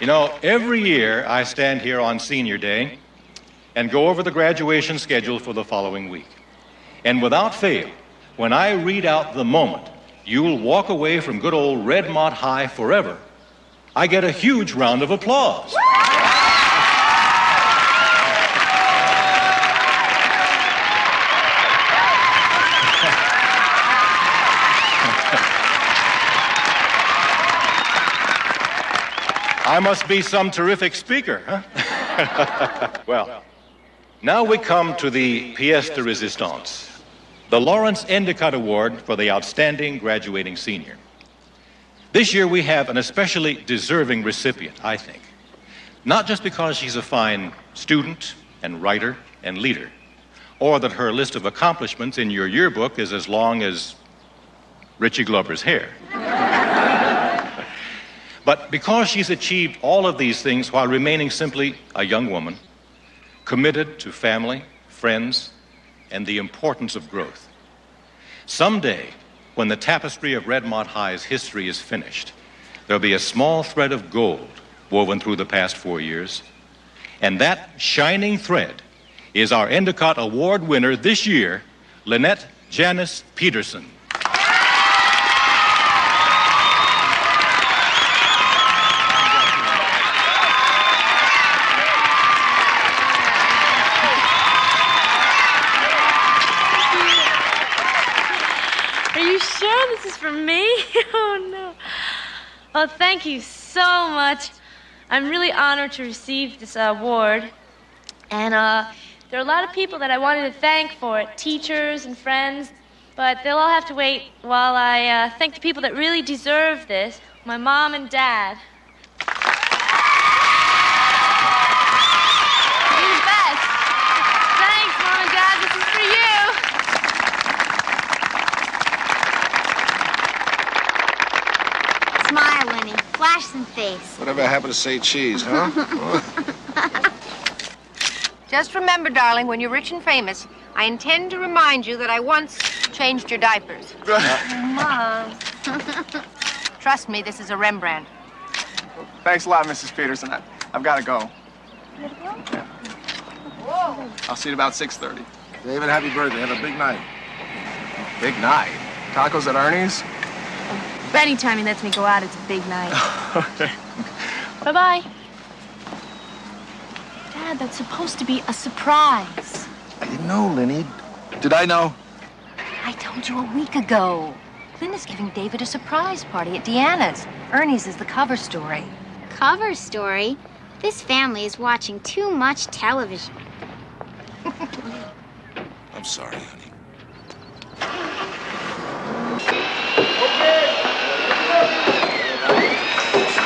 know, every year I stand here on Senior Day and go over the graduation schedule for the following week. And without fail, when I read out the moment, you'll walk away from good old Redmont High forever, I get a huge round of applause. I must be some terrific speaker, huh? Well, now we come to the pièce de résistance, the Lawrence Endicott Award for the outstanding graduating senior. This year we have an especially deserving recipient, I think. Not just because she's a fine student and writer and leader, or that her list of accomplishments in your yearbook is as long as Richie Glover's hair. But because she's achieved all of these things while remaining simply a young woman, committed to family, friends, and the importance of growth. Someday, when the tapestry of Redmont High's history is finished, there'll be a small thread of gold woven through the past 4 years. And that shining thread is our Endicott Award winner this year, Lynette Janice Peterson. This is for me? Oh, no. Well, thank you so much. I'm really honored to receive this award. And there are a lot of people that I wanted to thank for it, teachers and friends, but they'll all have to wait while I thank the people that really deserve this, my mom and dad. You're the best. Thanks, Mom and Dad. This is for you. Smile, Lenny. Flash some face. Whatever happened to say cheese, huh? Just remember, darling, when you're rich and famous, I intend to remind you that I once changed your diapers. Mom. Trust me, this is a Rembrandt. Thanks a lot, Mrs. Peterson. I've got to go. You gotta go? Yeah. Whoa. I'll see you at about 6:30. David, happy birthday. Have a big night. Big night. Tacos at Ernie's? Anytime he lets me go out, it's a big night. Okay. Bye-bye. Dad, that's supposed to be a surprise. I didn't know, Lenny. Did I know? I told you a week ago. Linda's giving David a surprise party at Deanna's. Ernie's is the cover story. Cover story? This family is watching too much television. I'm sorry, honey.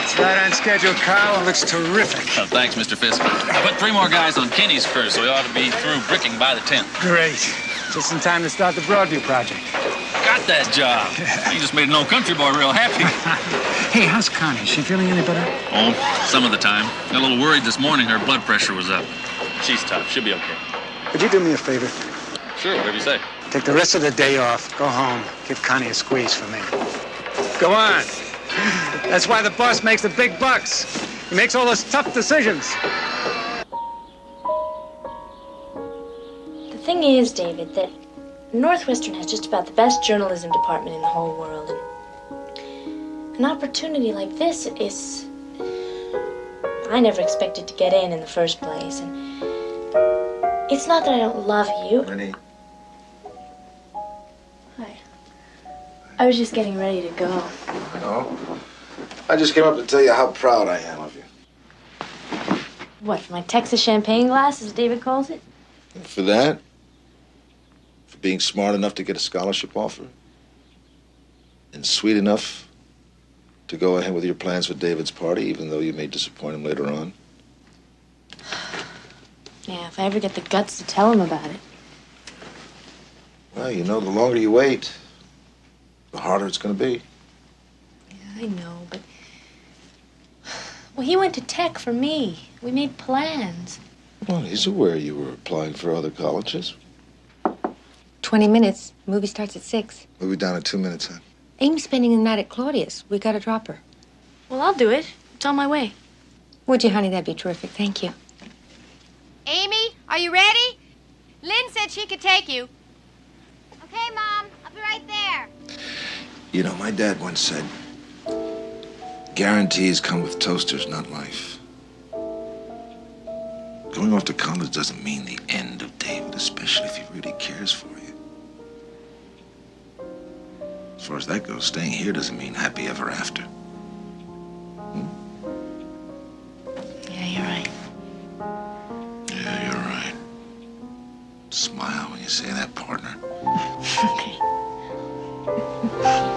It's right on schedule, Carl. It looks terrific. Oh, thanks, Mr. Fisk. I put 3 more guys on Kenny's crew, so we ought to be through bricking by the 10th. Great. Just in time to start the Broadview project. Got that job. You just made an old country boy real happy. Hey, how's Connie? Is she feeling any better? Oh, some of the time. Got a little worried this morning. Her blood pressure was up. She's tough. She'll be okay. Could you do me a favor? Sure, whatever you say. Take the rest of the day off. Go home. Give Connie a squeeze for me. Go on. That's why the boss makes the big bucks. He makes all those tough decisions. The thing is, David, that Northwestern has just about the best journalism department in the whole world. And an opportunity like this is... I never expected to get in the first place. And it's not that I don't love you. Lenny. Hi. I was just getting ready to go. No. I just came up to tell you how proud I am of you. What, for my Texas champagne glass, as David calls it? And for that? For being smart enough to get a scholarship offer? And sweet enough to go ahead with your plans for David's party, even though you may disappoint him later on? Yeah, if I ever get the guts to tell him about it. Well, you know, the longer you wait, the harder it's going to be. Yeah, I know, but... Well, he went to Tech for me. We made plans. Well, he's aware you were applying for other colleges. 20 minutes. Movie starts at 6. We'll be down in 2 minutes, huh? Amy's spending the night at Claudia's. We gotta drop her. Well, I'll do it. It's on my way. Would you, honey? That'd be terrific. Thank you. Amy, are you ready? Lynn said she could take you. Okay, Mom. I'll be right there. You know, my dad once said, guarantees come with toasters, not life. Going off to college doesn't mean the end of David, especially if he really cares for you. As far as that goes, staying here doesn't mean happy ever after. Yeah, you're right. Yeah, you're right. Smile when you say that, partner. Okay.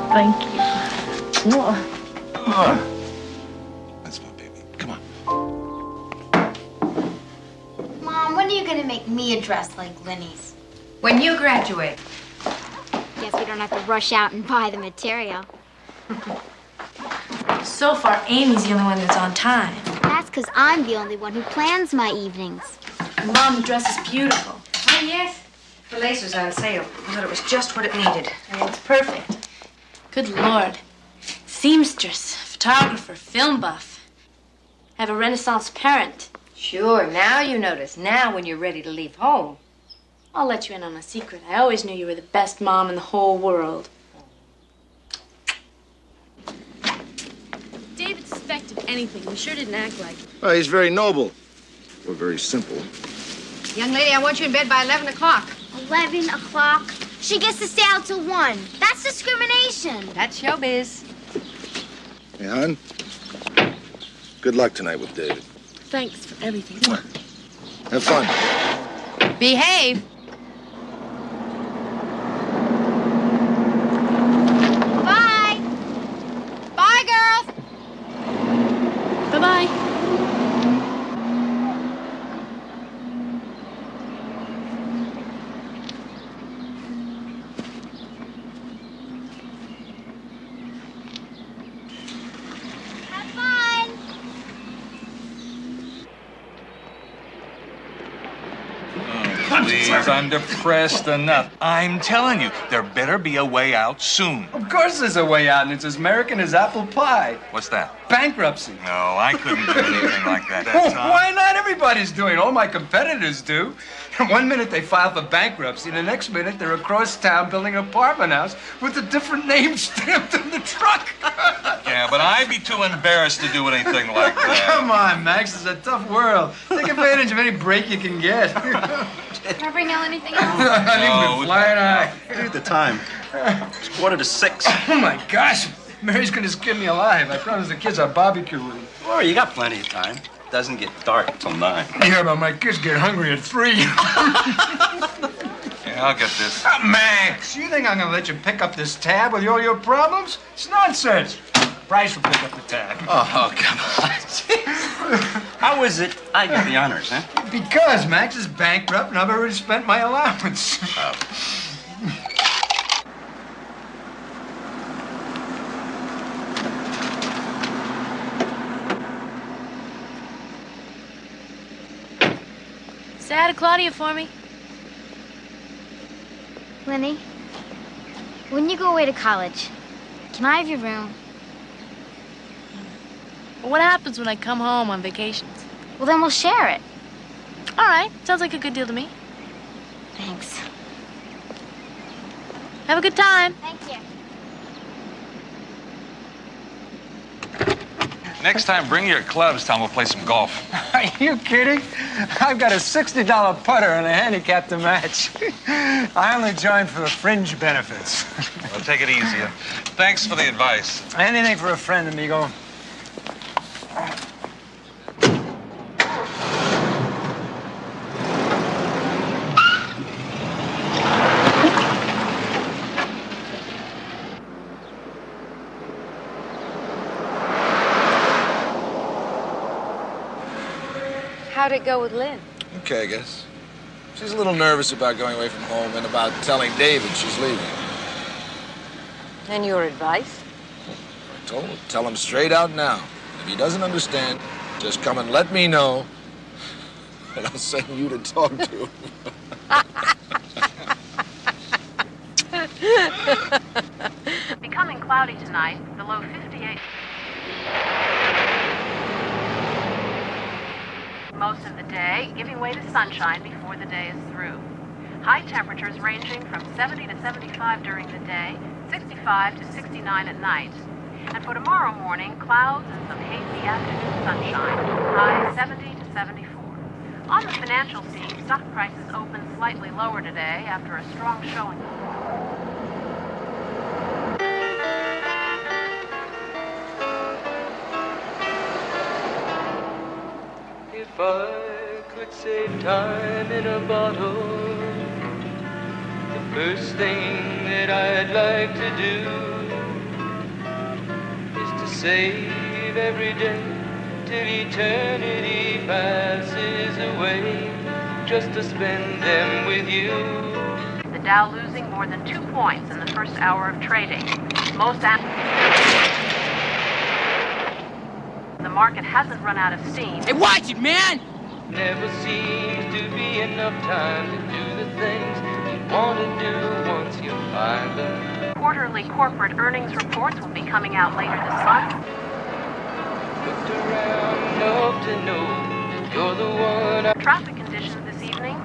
Thank you. That's my baby. Come on. Mom, when are you gonna make me a dress like Lenny's? When you graduate. Guess we don't have to rush out and buy the material. So far, Amy's the only one that's on time. That's because I'm the only one who plans my evenings. Mom, the dress is beautiful. Oh, yes. The lace was on sale. I thought it was just what it needed. And it's perfect. Good Lord. Seamstress, photographer, film buff. I have a Renaissance parent. Sure, now you notice. Now when you're ready to leave home. I'll let you in on a secret. I always knew you were the best mom in the whole world. David suspected anything. He sure didn't act like it. Well, he's very noble. Or very simple. Young lady, I want you in bed by 11 o'clock. 11 o'clock? She gets to stay out till 1. That's discrimination. That's showbiz. Hey, hon. Good luck tonight with David. Thanks for everything. Have fun. Behave. Bye. Bye, girls. Bye-bye. Have fun. Please, I'm depressed enough. I'm telling you, there better be a way out soon. Of course there's a way out, and it's as American as apple pie. What's that? Bankruptcy. No, I couldn't do anything like that. Oh, Tom. why not? Everybody's doing it. All my competitors do. One minute they file for bankruptcy, the next minute they're across town building an apartment house with a different name stamped in the truck. Yeah, but I'd be too embarrassed to do anything like that. Come on, Max. It's a tough world. Take advantage of any break you can get. Can I bring Ellen anything else? I think we're flying high. Look at the time. It's 5:45. Oh, my gosh. Mary's gonna skin me alive. I promised the kids I'd barbecue with them. Well, you got plenty of time. It doesn't get dark till 9. Yeah, but my kids get hungry at 3. Yeah, I'll get this. Max, you think I'm gonna let you pick up this tab with all your problems? It's nonsense. Bryce will pick up the tab. Oh, come on. How is it I get the honors, huh? Because Max is bankrupt and I've already spent my allowance. Say hi to Claudia for me. Lenny, when you go away to college, can I have your room? Well, what happens when I come home on vacations? Well, then we'll share it. All right. Sounds like a good deal to me. Thanks. Have a good time. Thank you. Next time, bring your clubs, Tom. We'll play some golf. Are you kidding? I've got a $60 putter and a handicap to match. I only joined for the fringe benefits. Well, take it easy. Thanks for the advice. Anything for a friend, amigo. How'd it go with Lynn? Okay, I guess. She's a little nervous about going away from home and about telling David she's leaving. And your advice? I told her, tell him straight out now. If he doesn't understand, just come and let me know, and I'll send you to talk to him. Becoming cloudy tonight, the low 58. of the day, giving way to sunshine before the day is through. High temperatures ranging from 70 to 75 during the day, 65 to 69 at night. And for tomorrow morning, clouds and some hazy afternoon sunshine, high 70 to 74. On the financial scene, stock prices opened slightly lower today after a strong showing. If I could save time in a bottle, the first thing that I'd like to do is to save every day till eternity passes away, just to spend them with you. The Dow losing more than 2 points in the first hour of trading. The market hasn't run out of steam. Hey, watch it, man! Never seems to be enough time to do the things you want to do once you find them. Quarterly corporate earnings reports will be coming out later this month. Looked around enough to know that you're the one. Traffic conditions this evening.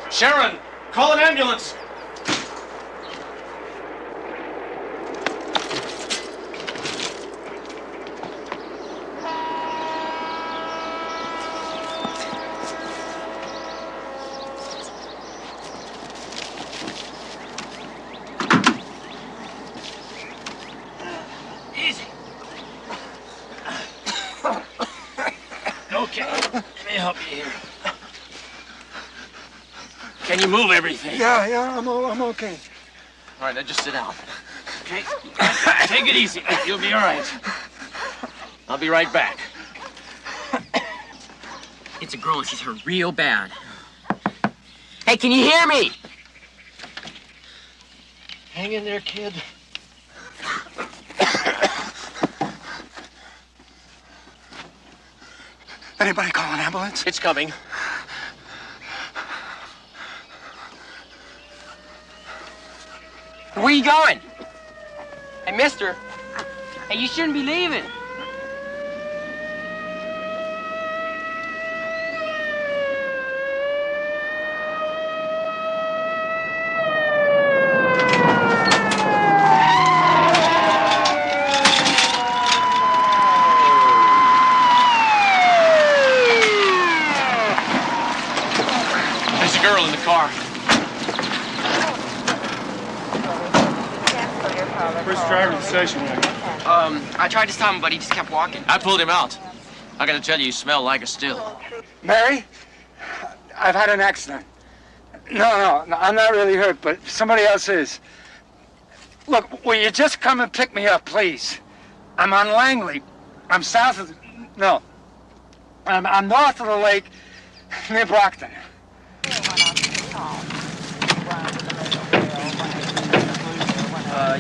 Sharon, call an ambulance. Easy. Okay, let me help you here. Can you move everything? Yeah, I'm okay. All right, now just sit down. Okay? Take it easy. You'll be all right. I'll be right back. It's a girl and she's hurt real bad. Hey, can you hear me? Hang in there, kid. Anybody call an ambulance? It's coming. Where you going? Hey, mister. Hey, you shouldn't be leaving. There's a girl in the car. Where's the driver of the station wagon? I tried to stop him, but he just kept walking. I pulled him out. I gotta tell you, you smell like a still. Mary, I've had an accident. No, I'm not really hurt, but somebody else is. Look, will you just come and pick me up, please? I'm on Langley. I'm south of... No. I'm north of the lake, near Brockton.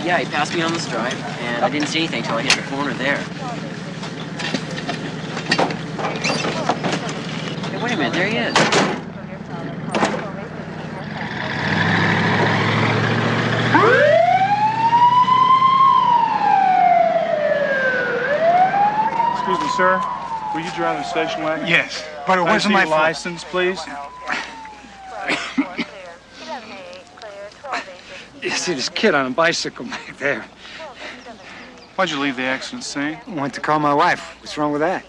Yeah, he passed me on the stripe, and I didn't see anything until I hit the corner there. Hey, wait a minute, there he is. Excuse me, sir. Will you drive the station wagon? Yes, but it Can I wasn't see my your fault. license, please. You see this kid on a bicycle back there. Why'd you leave the accident scene? Went to call my wife. What's wrong with that?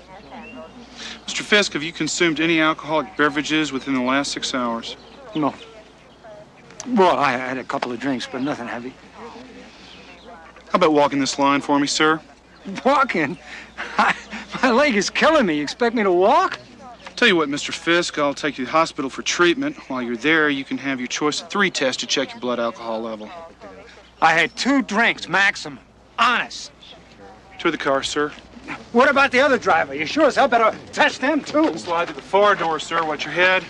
Mr. Fisk, have you consumed any alcoholic beverages within the last 6 hours? No. Well, I had a couple of drinks, but nothing heavy. How about walking this line for me, sir? Walking? My leg is killing me. You expect me to walk? Tell you what, Mr. Fisk, I'll take you to the hospital for treatment. While you're there, you can have your choice of 3 tests to check your blood alcohol level. I had 2 drinks, maximum. Honest. To the car, sir. What about the other driver? You sure as hell better test them, too. Slide to the far door, sir. Watch your head.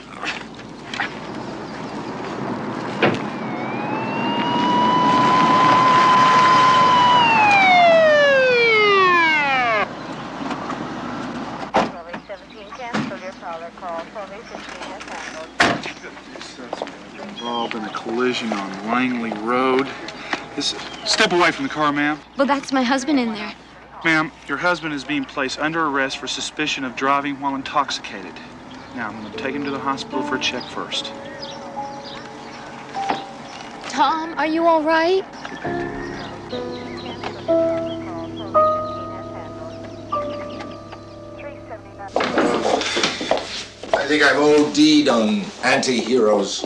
Involved in a collision on Langley Road. Step away from the car, ma'am. Well, that's my husband in there. Ma'am, your husband is being placed under arrest for suspicion of driving while intoxicated. Now, I'm going to take him to the hospital for a check first. Tom, are you all right? I think I've OD'd on anti-heroes.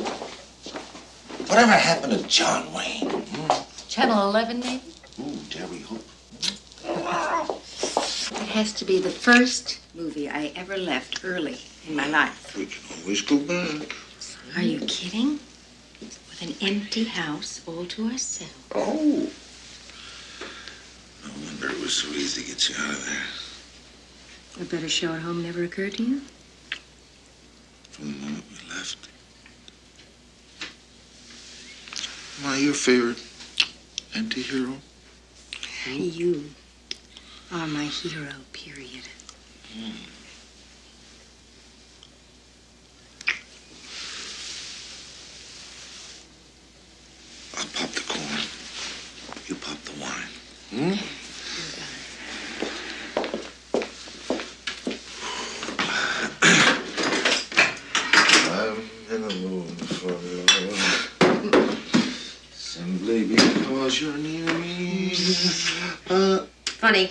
Whatever happened to John Wayne? Channel 11, maybe? Ooh, dare we hope? It has to be the first movie I ever left early in my life. We can always go back. Are you kidding? With an empty house all to ourselves. Oh. No wonder it was so easy to get you out of there. A better show at home never occurred to you? From the moment we left. Am I your favorite anti-hero? You are my hero, period. I'll pop the corn. You pop the wine. I'm in the mood for love. Simply because you're near me.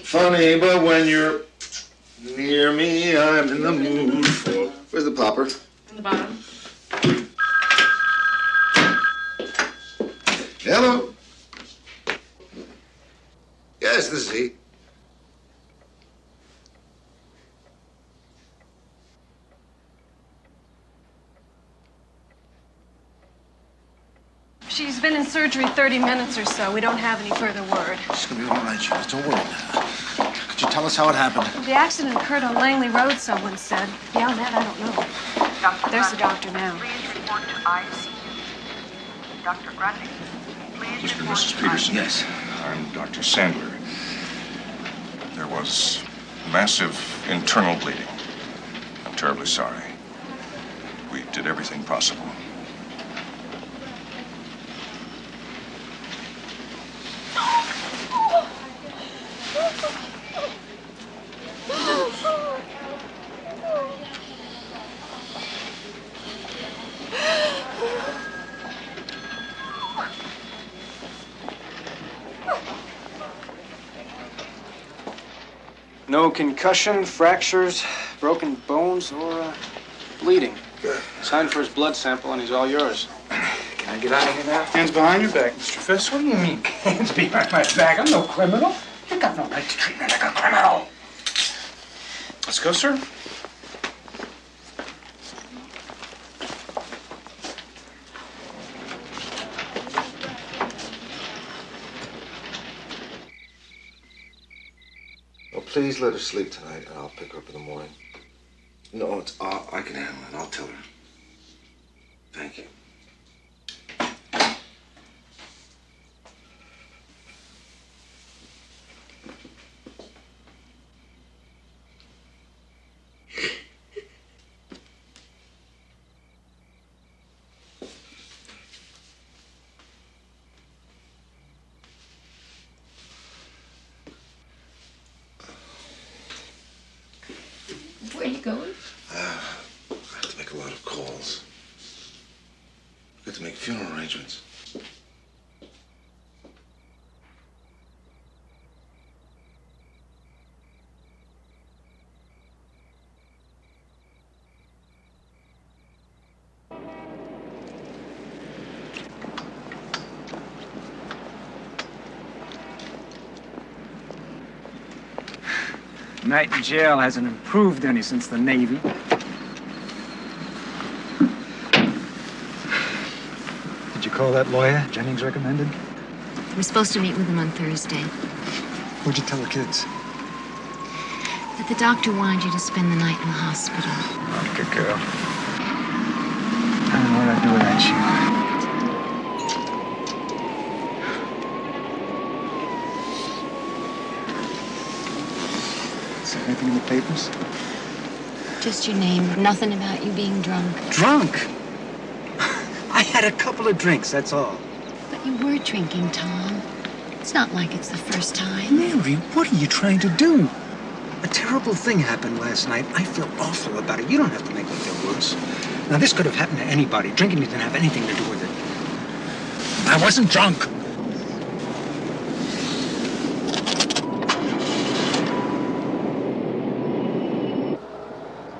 Funny, but when you're near me, I'm in the mood for... Where's the popper? On the bottom. Hello? Yes, this is he. She's been in surgery 30 minutes or so. We don't have any further word. She's gonna be all right, Jules. Don't worry now. Could you tell us how it happened? The accident occurred on Langley Road, someone said. Beyond that, I don't know. There's the doctor now. Please report to ICU. Dr. Grundy, please Mr. and report Mrs. to Peterson. ICU. Yes. I'm Dr. Sandler. There was massive internal bleeding. I'm terribly sorry. We did everything possible. No concussion, fractures, broken bones, or bleeding. Signed for his blood sample, and he's all yours. Can I get out of here now? Hands behind your back, Mr. Fisk. What do you mean, hands behind my back? I'm no criminal. You got no right to treat me like a criminal. Let's go, sir. Well, please let her sleep tonight, and I'll pick her up in the morning. No, I can handle it. I'll tell her. Thank you. Where are you going? I have to make a lot of calls. I have to make funeral arrangements. Night in jail hasn't improved any since the Navy. Did you call that lawyer Jennings recommended? We're supposed to meet with him on Thursday. What'd you tell the kids? That the doctor wanted you to spend the night in the hospital. Oh, good girl. I don't know what I'd do without you. Is there anything in the papers? Just your name. Nothing about you being drunk. Drunk? I had a couple of drinks, that's all. But you were drinking, Tom. It's not like it's the first time. Mary, what are you trying to do? A terrible thing happened last night. I feel awful about it. You don't have to make me feel worse. Now, this could have happened to anybody. Drinking didn't have anything to do with it. I wasn't drunk.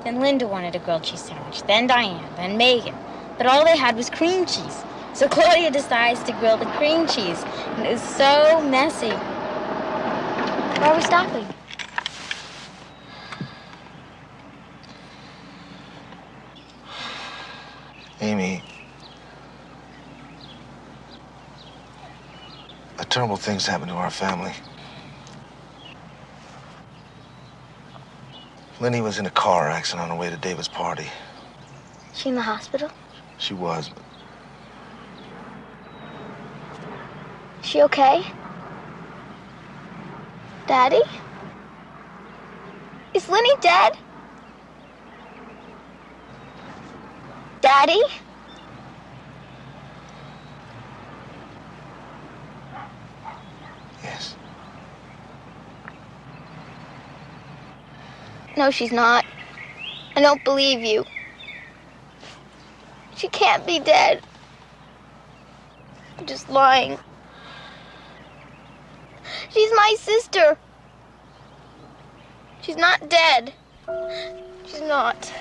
Then Linda wanted a grilled cheese sandwich, then Diane, then Megan. But all they had was cream cheese. So Claudia decides to grill the cream cheese. And it was so messy. Why are we stopping? Amy, a terrible thing's happened to our family. Lenny was in a car accident on her way to David's party. She in the hospital? She was, but She okay? Daddy? Is Lenny dead? Daddy? yes. No, she's not. I don't believe you. She can't be dead. You're just lying. She's my sister. She's not dead. She's not.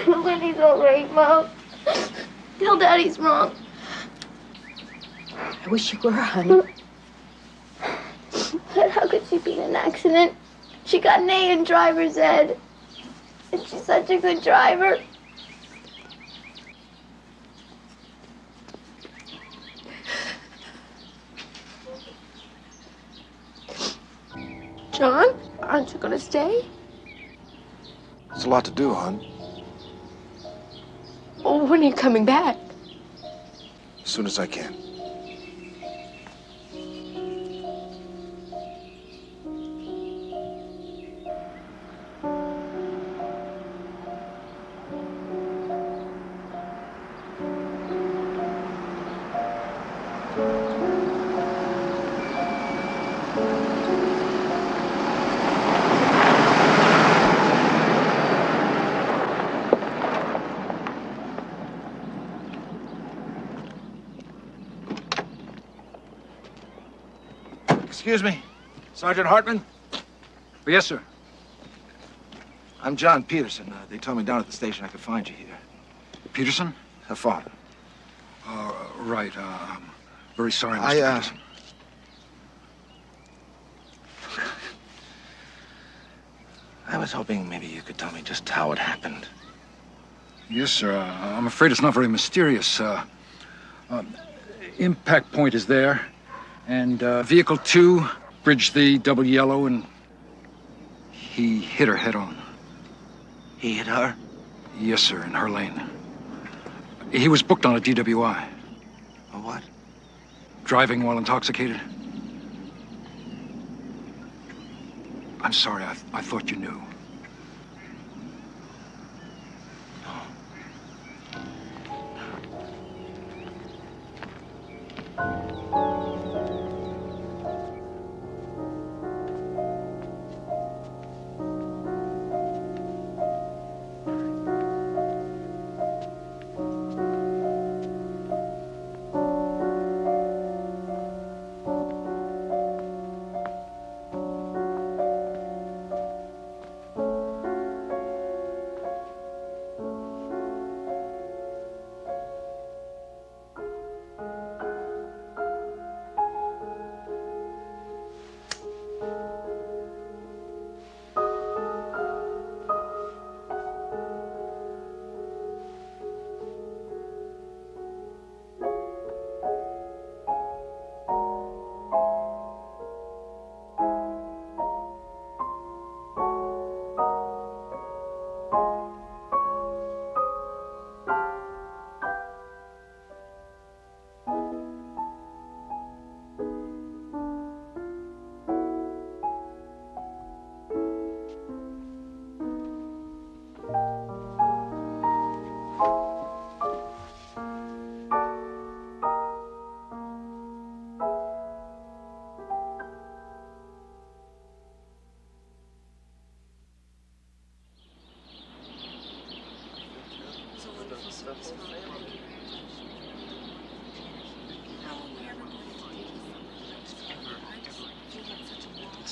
Lenny's all right, Mom. Tell Daddy's wrong. I wish you were, honey. But how could she be in an accident? She got an A in driver's ed. And she's such a good driver. John, aren't you gonna stay? It's a lot to do, hon. Oh, when are you coming back? As soon as I can. Excuse me, Sergeant Hartman? Yes, sir. I'm John Peterson. They told me down at the station I could find you here. Peterson? Her father. Right. Very sorry, Mr. Peterson. I was hoping maybe you could tell me just how it happened. Yes, sir. I'm afraid it's not very mysterious. Impact point is there. And vehicle 2 bridged the double yellow, and he hit her head on. He hit her? Yes, sir, in her lane. He was booked on a DWI. A what? Driving while intoxicated. I'm sorry, I thought you knew.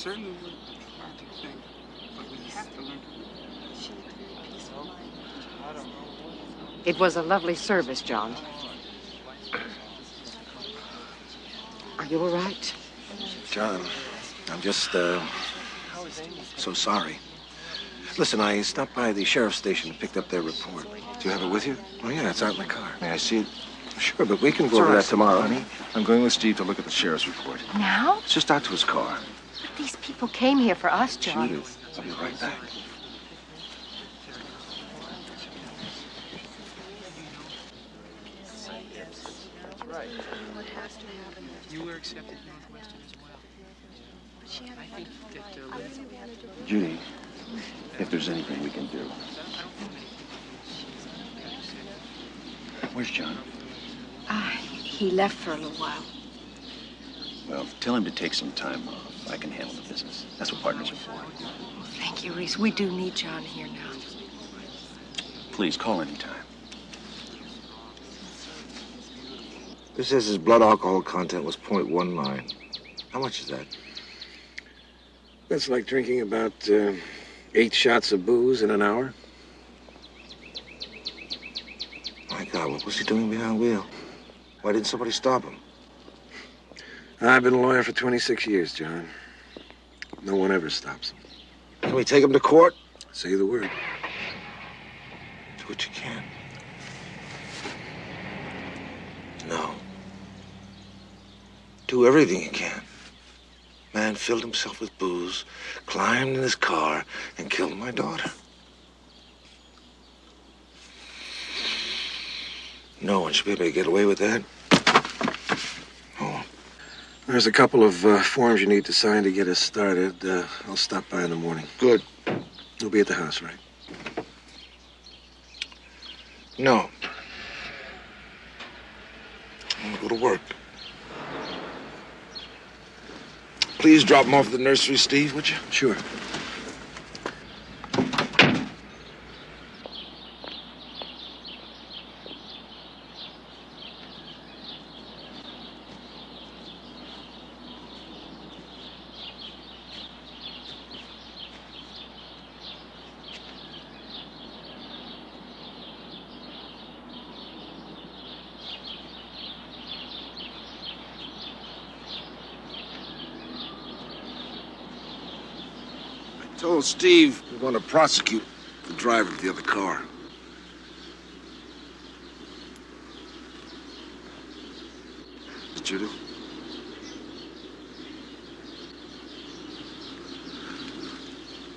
certainly would be hard to think, but we have to learn to live. It was a lovely service, John. Are you all right? John, I'm just, so sorry. Listen, I stopped by the sheriff's station and picked up their report. Do you have it with you? Oh, yeah, it's out in the car. May I see it? Sure, but we can go It's all over right, that tomorrow. honey. I'm going with Steve to look at the sheriff's report. Now? It's just out to his car. But these people came here for us, John. Judith, I'll be right back. You were accepted Northwestern as well. I think that Judy, if there's anything we can do. Where's John? He left for a little while. Well, tell him to take some time off. I can handle the business. That's what partners are for. Thank you, Reese. We do need John here now. Please, call anytime. This says his blood alcohol content was 0.19. How much is that? That's like drinking about 8 shots of booze in an hour. My God, what was he doing behind the wheel? Why didn't somebody stop him? I've been a lawyer for 26 years, John. No one ever stops him. Can we take him to court? Say the word. Do what you can. No. Do everything you can. Man filled himself with booze, climbed in his car, and killed my daughter. No one should be able to get away with that. There's a couple of forms you need to sign to get us started. I'll stop by in the morning. Good. You'll be at the house, right? No. I'm gonna go to work. Please drop him off at the nursery, Steve, would you? Sure. I told Steve we're going to prosecute the driver of the other car. Judith?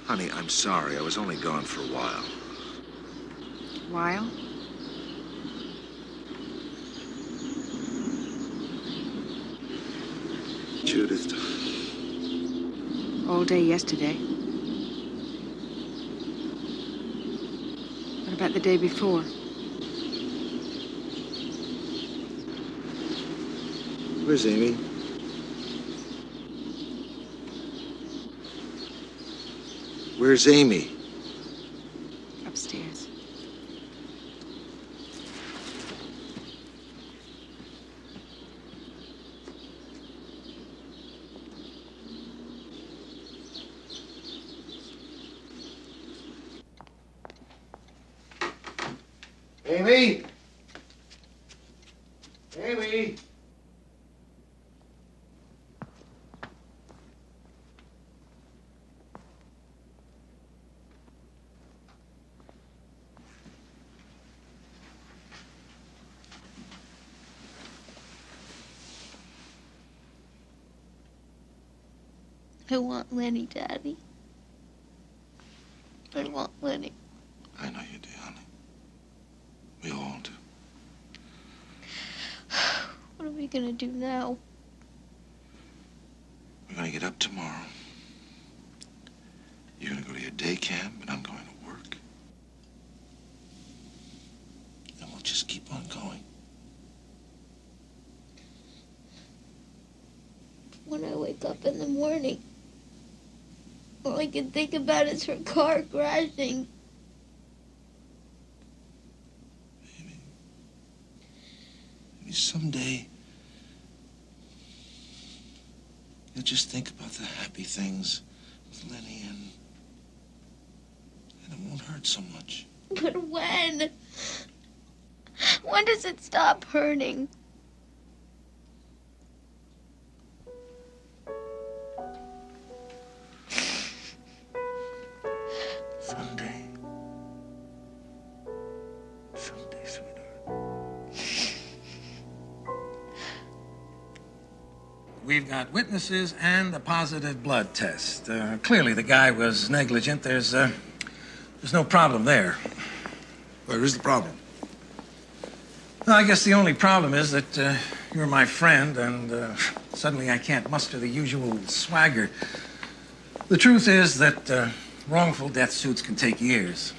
Honey, I'm sorry. I was only gone for a while. While? Judith. All day yesterday. What about the day before? Where's Amy? Where's Amy? Upstairs. Amy? Amy? I want Lenny, Daddy. I want Lenny. I know you do, honey. We all do. What are we gonna do now? We're gonna get up tomorrow. You're gonna go to your day camp, and I'm going to work. And we'll just keep on going. When I wake up in the morning, all I can think about is her car crashing. Maybe someday You'll just think about the happy things with Lenny and it won't hurt so much. But when? When does it stop hurting? Someday. Someday, sweetheart. We've got witnesses and a positive blood test. Clearly, the guy was negligent. There's no problem there. Where is the problem? Well, I guess the only problem is that you're my friend, and suddenly I can't muster the usual swagger. The truth is that wrongful death suits can take years.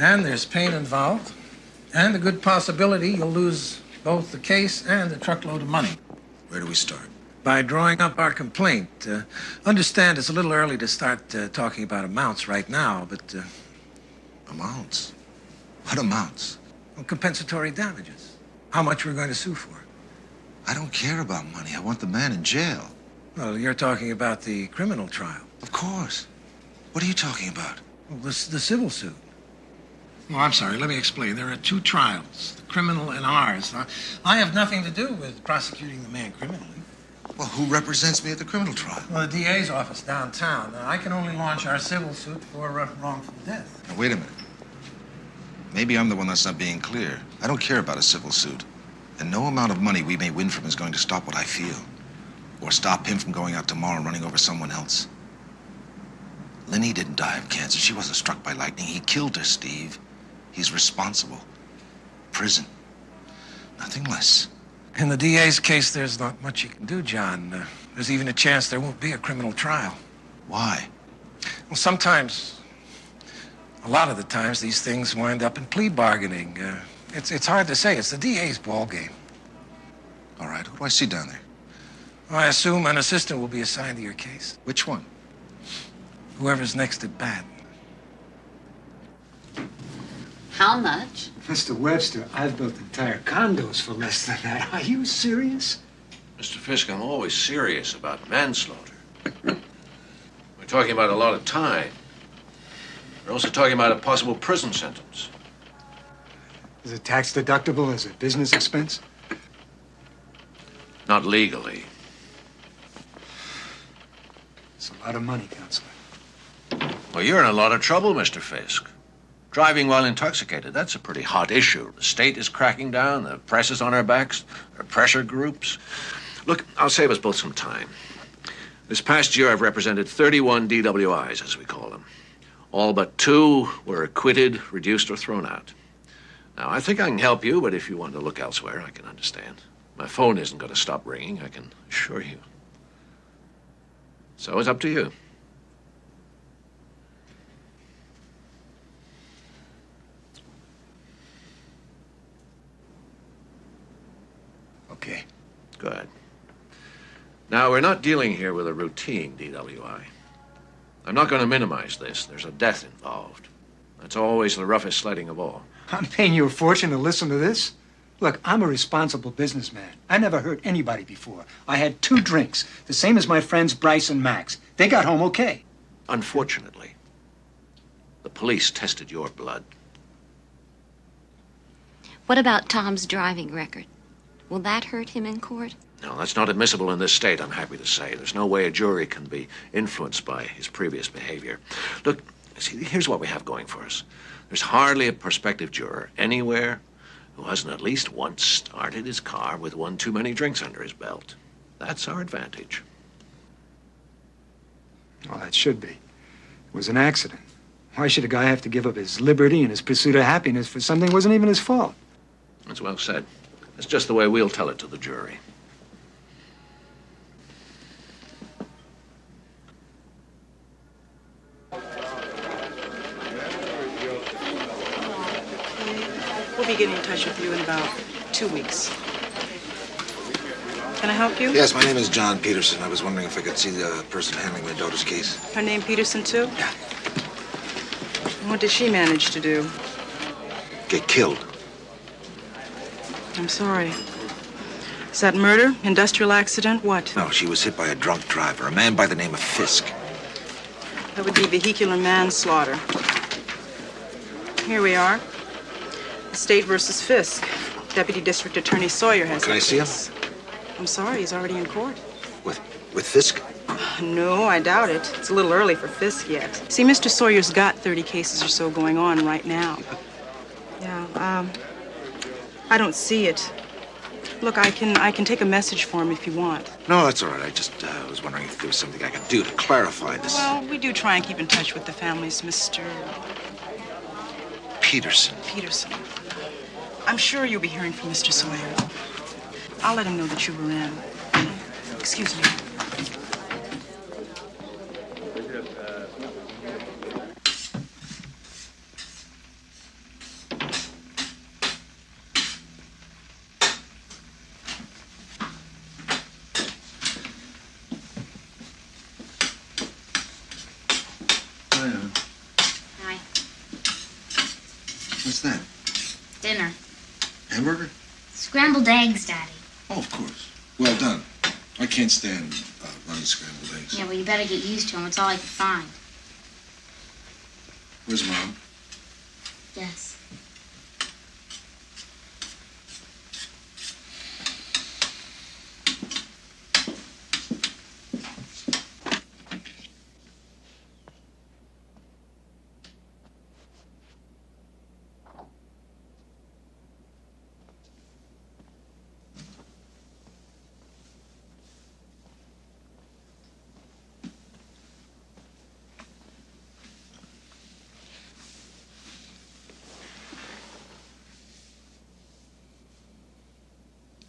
And there's pain involved, and a good possibility you'll lose both the case and a truckload of money. Where do we start? By drawing up our complaint. Understand it's a little early to start talking about amounts right now, but... Amounts? What amounts? Well, compensatory damages. How much we're going to sue for. I don't care about money. I want the man in jail. Well, you're talking about the criminal trial. Of course. What are you talking about? Well, the civil suit. Oh, I'm sorry. Let me explain. There are two trials, the criminal and ours. I have nothing to do with prosecuting the man criminally. Well, who represents me at the criminal trial? Well, the DA's office downtown. I can only launch our civil suit for wrongful death. Now, wait a minute. Maybe I'm the one that's not being clear. I don't care about a civil suit. And no amount of money we may win from is going to stop what I feel. Or stop him from going out tomorrow and running over someone else. Lenny didn't die of cancer. She wasn't struck by lightning. He killed her, Steve. He's responsible. Prison. Nothing less. In the DA's case, there's not much you can do, John. There's even a chance there won't be a criminal trial. Why? Well, sometimes, a lot of the times, these things wind up in plea bargaining. It's hard to say. It's the DA's ballgame. All right, who do I see down there? Well, I assume an assistant will be assigned to your case. Which one? Whoever's next at bat. How much? Mr. Webster, I've built entire condos for less than that. Are you serious? Mr. Fisk, I'm always serious about manslaughter. We're talking about a lot of time. We're also talking about a possible prison sentence. Is it tax deductible as a business expense? Not legally. It's a lot of money, Counselor. Well, you're in a lot of trouble, Mr. Fisk. Driving while intoxicated, that's a pretty hot issue. The state is cracking down, the press is on our backs, there are pressure groups. Look, I'll save us both some time. This past year, I've represented 31 DWIs, as we call them. All but 2 were acquitted, reduced, or thrown out. Now, I think I can help you, but if you want to look elsewhere, I can understand. My phone isn't going to stop ringing, I can assure you. So it's up to you. Okay. Good. Now, we're not dealing here with a routine DWI. I'm not going to minimize this. There's a death involved. That's always the roughest sledding of all. I'm paying you a fortune to listen to this? Look, I'm a responsible businessman. I never hurt anybody before. I had 2 drinks, the same as my friends Bryce and Max. They got home okay. Unfortunately, the police tested your blood. What about Tom's driving record? Will that hurt him in court? No, that's not admissible in this state, I'm happy to say. There's no way a jury can be influenced by his previous behavior. Look, see, here's what we have going for us. There's hardly a prospective juror anywhere who hasn't at least once started his car with 1 too many drinks under his belt. That's our advantage. Well, that should be. It was an accident. Why should a guy have to give up his liberty and his pursuit of happiness for something that wasn't even his fault? That's well said. That's just the way we'll tell it to the jury. We'll be getting in touch with you in about 2 weeks. Can I help you? Yes, my name is John Peterson. I was wondering if I could see the person handling my daughter's case. Her name Peterson, too? Yeah. What did she manage to do? Get killed. I'm sorry. Is that murder? Industrial accident? What? No, she was hit by a drunk driver, a man by the name of Fisk. That would be vehicular manslaughter. Here we are. The State versus Fisk. Deputy District Attorney Sawyer has Can I see him? I'm sorry, he's already in court. With Fisk? No, I doubt it. It's a little early for Fisk yet. See, Mr. Sawyer's got 30 cases or so going on right now. Yeah, I don't see it. Look, I can take a message for him if you want. No, that's all right. I just was wondering if there was something I could do to clarify this. Well, we do try and keep in touch with the families, Mr. Peterson. Peterson. I'm sure you'll be hearing from Mr. Sawyer. I'll let him know that you were in. Excuse me. Hi. What's that? Dinner. Hamburger? Scrambled eggs, Daddy. Oh, of course. Well done. I can't stand running scrambled eggs. Yeah, well, you better get used to them. It's all I could find. Where's Mom? Yes.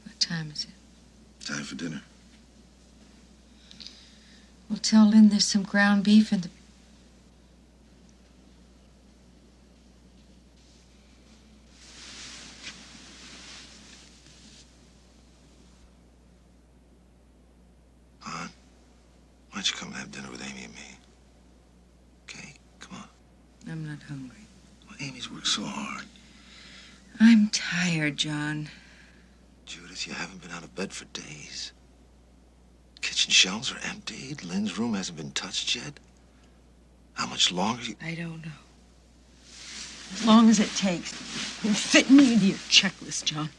What time is it? Time for dinner. Well, tell Lynn there's some ground beef in the... Hon, why don't you come and have dinner with Amy and me? Okay, come on. I'm not hungry. Well, Amy's worked so hard. I'm tired, John. Judith, you haven't been out of bed for days. Kitchen shelves are emptied. Lynn's room hasn't been touched yet. How much longer you... I don't know. As long as it takes. You're fitting me into your checklist, John.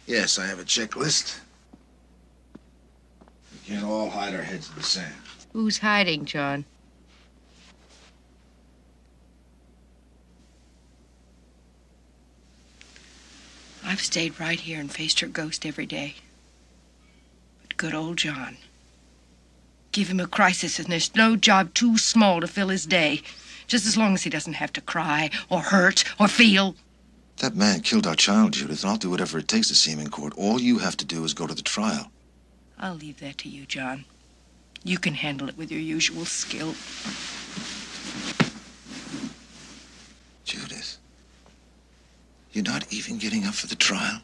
Yes, I have a checklist. We can't all hide our heads in the sand. Who's hiding, John? I've stayed right here and faced her ghost every day. But good old John. Give him a crisis and there's no job too small to fill his day. Just as long as he doesn't have to cry or hurt or feel. That man killed our child, Judith, and I'll do whatever it takes to see him in court. All you have to do is go to the trial. I'll leave that to you, John. You can handle it with your usual skill. Judith, you're not even getting up for the trial?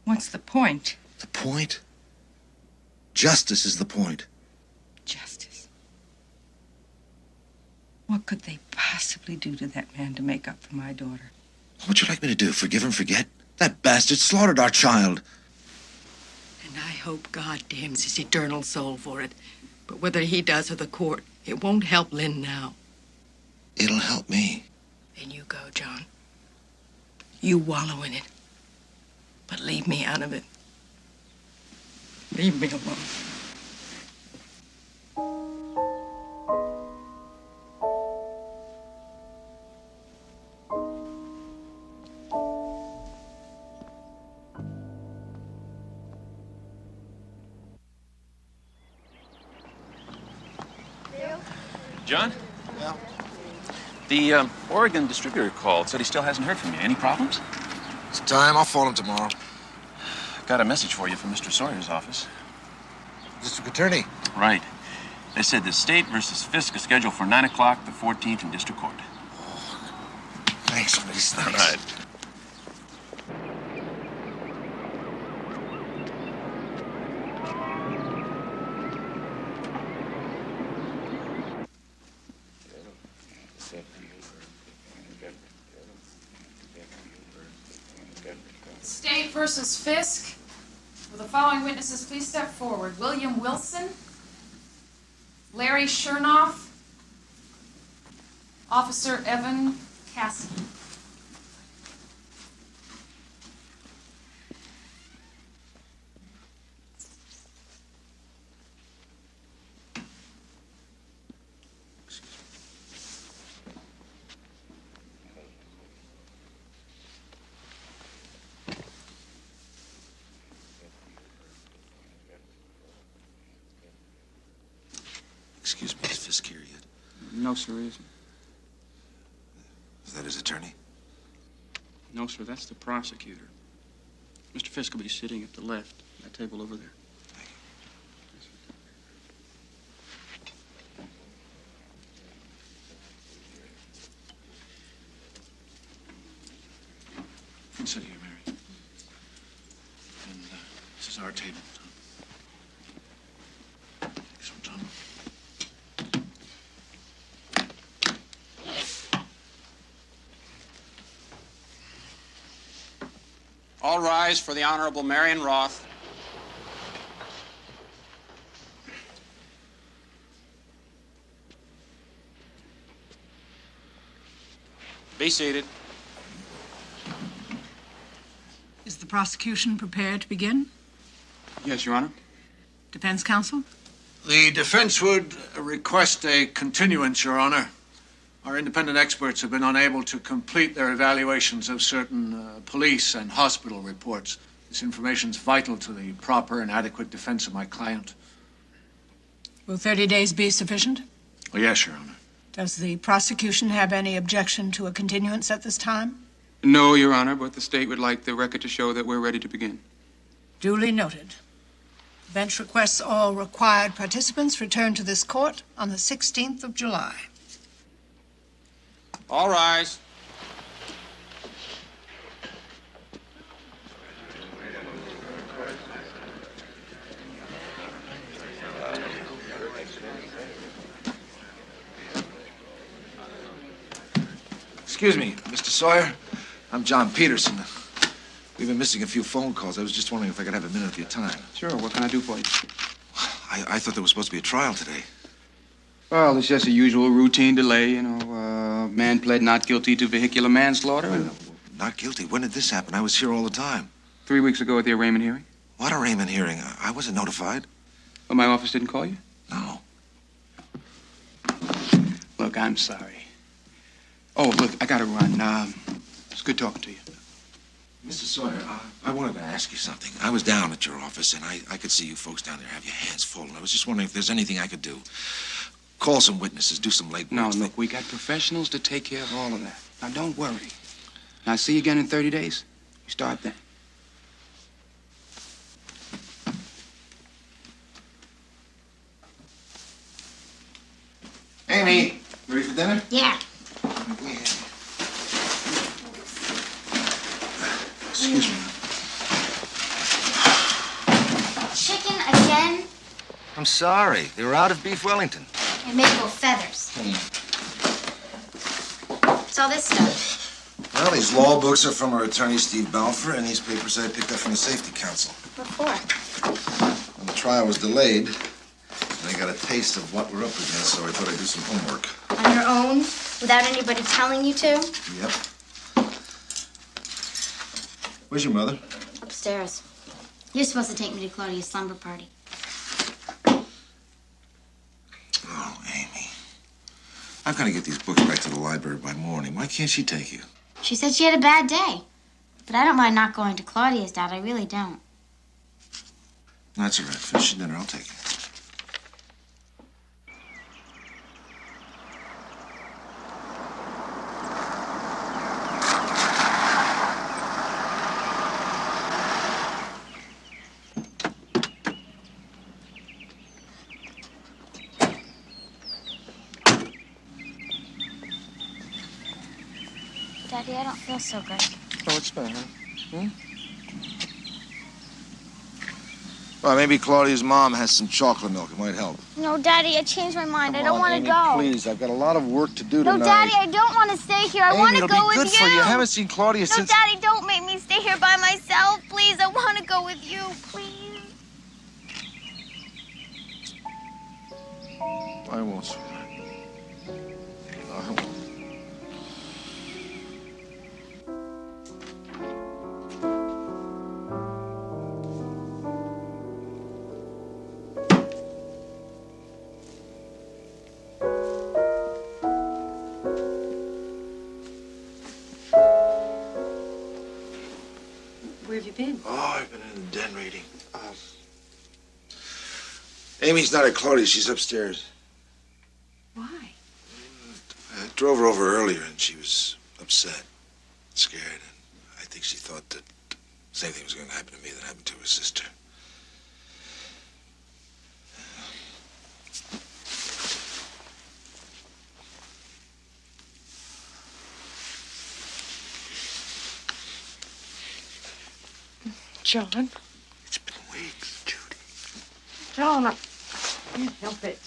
What's the point? The point? Justice is the point. Justice. What could they possibly do to that man to make up for my daughter? What'd you like me to do? Forgive and forget? That bastard slaughtered our child. And I hope God damns his eternal soul for it. But whether he does or the court, it won't help Lynn now. It'll help me. Then you go, John. You wallow in it. But leave me out of it. Leave me alone. John? Yeah? The Oregon distributor called, said he still hasn't heard from you. Any problems? It's time. I'll phone him tomorrow. Got a message for you from Mr. Sawyer's office. District Attorney? Right. They said the State versus Fisk is scheduled for 9 o'clock, the 14th in District Court. Thanks, Mace. Thanks. All right. State versus Fisk. Will the following witnesses please step forward? William Wilson, Larry Chernoff, Officer Evan Cassidy. Excuse me, is Fisk here yet? No, sir, he isn't. Is that his attorney? No, sir, that's the prosecutor. Mr. Fisk will be sitting at the left, that table over there. You can sit here, Mary. And this is our table. Thanks for Tom. All rise for the Honorable Marion Roth. Be seated. Is the prosecution prepared to begin? Yes, Your Honor. Defense counsel? The defense would request a continuance, Your Honor. Our independent experts have been unable to complete their evaluations of certain police and hospital reports. This information is vital to the proper and adequate defense of my client. Will 30 days be sufficient? Oh, yes, Your Honor. Does the prosecution have any objection to a continuance at this time? No, Your Honor, but the state would like the record to show that we're ready to begin. Duly noted. The bench requests all required participants return to this court on the 16th of July. All rise. Excuse me, Mr. Sawyer. I'm John Peterson. We've been missing a few phone calls. I was just wondering if I could have a minute of your time. Sure, what can I do for you? I thought there was supposed to be a trial today. Well, it's just a usual routine delay, you know. Man pled not guilty to vehicular manslaughter. Not guilty? When did this happen? I was here all the time. 3 weeks ago at the arraignment hearing. What arraignment hearing? I wasn't notified. Oh, my office didn't call you? No. Look, I'm sorry. Oh, look, I gotta run. It's good talking to you. Mr. Sawyer, I wanted to ask you something. I was down at your office, and I could see you folks down there have your hands full, and I was just wondering if there's anything I could do. Call some witnesses, do some legwork. No, look, we got professionals to take care of all of that. Now, don't worry. I'll see you again in 30 days. You start then. Amy, you ready for dinner? Yeah. Excuse me. Chicken again? I'm sorry. They were out of beef Wellington. And maple feathers. What's all this stuff? Well, these law books are from our attorney, Steve Balfour, and these papers I picked up from the Safety Council. What for? When the trial was delayed, I got a taste of what we're up against, so I thought I'd do some homework. On your own? Without anybody telling you to? Yep. Where's your mother? Upstairs. You're supposed to take me to Claudia's slumber party. Oh, Amy. I've got to get these books back to the library by morning. Why can't she take you? She said she had a bad day. But I don't mind not going to Claudia's, Dad. I really don't. That's all right. Finish your dinner. I'll take it. Daddy, I don't feel so good. Oh, what's the matter? Hmm? Well, maybe Claudia's mom has some chocolate milk. It might help. No, Daddy, I changed my mind. I don't Come on, want to Amy, go. please. I've got a lot of work to do No, tonight. Daddy, I don't want to stay here. I want to Amy, go it'll be with good for you. I haven't seen Claudia No, since... Daddy, don't make me stay here by myself. Please, I want to go with you. Please. I won't, sweetheart. I won't. Where have you been? Oh, I've been in the den reading. Amy's not at Claudia's. She's upstairs. Why? I drove her over earlier, and she was upset, scared, and I think she thought that the same thing was going to happen to me that happened to her sister. John? It's been weeks, Judy. John, I can't help it.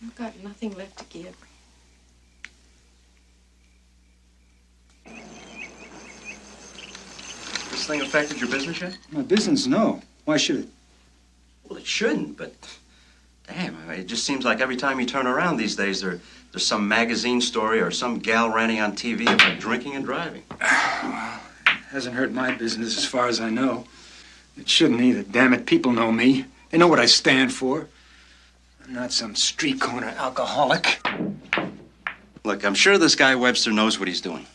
I've got nothing left to give. This thing affected your business yet? My business? No. Why should it? Well, it shouldn't, but damn, I mean, it just seems like every time you turn around these days, there's some magazine story or some gal ranting on TV about drinking and driving. Well, it hasn't hurt my business as far as I know. It shouldn't either. Damn it, people know me. They know what I stand for. I'm not some street corner alcoholic. Look, I'm sure this guy Webster knows what he's doing.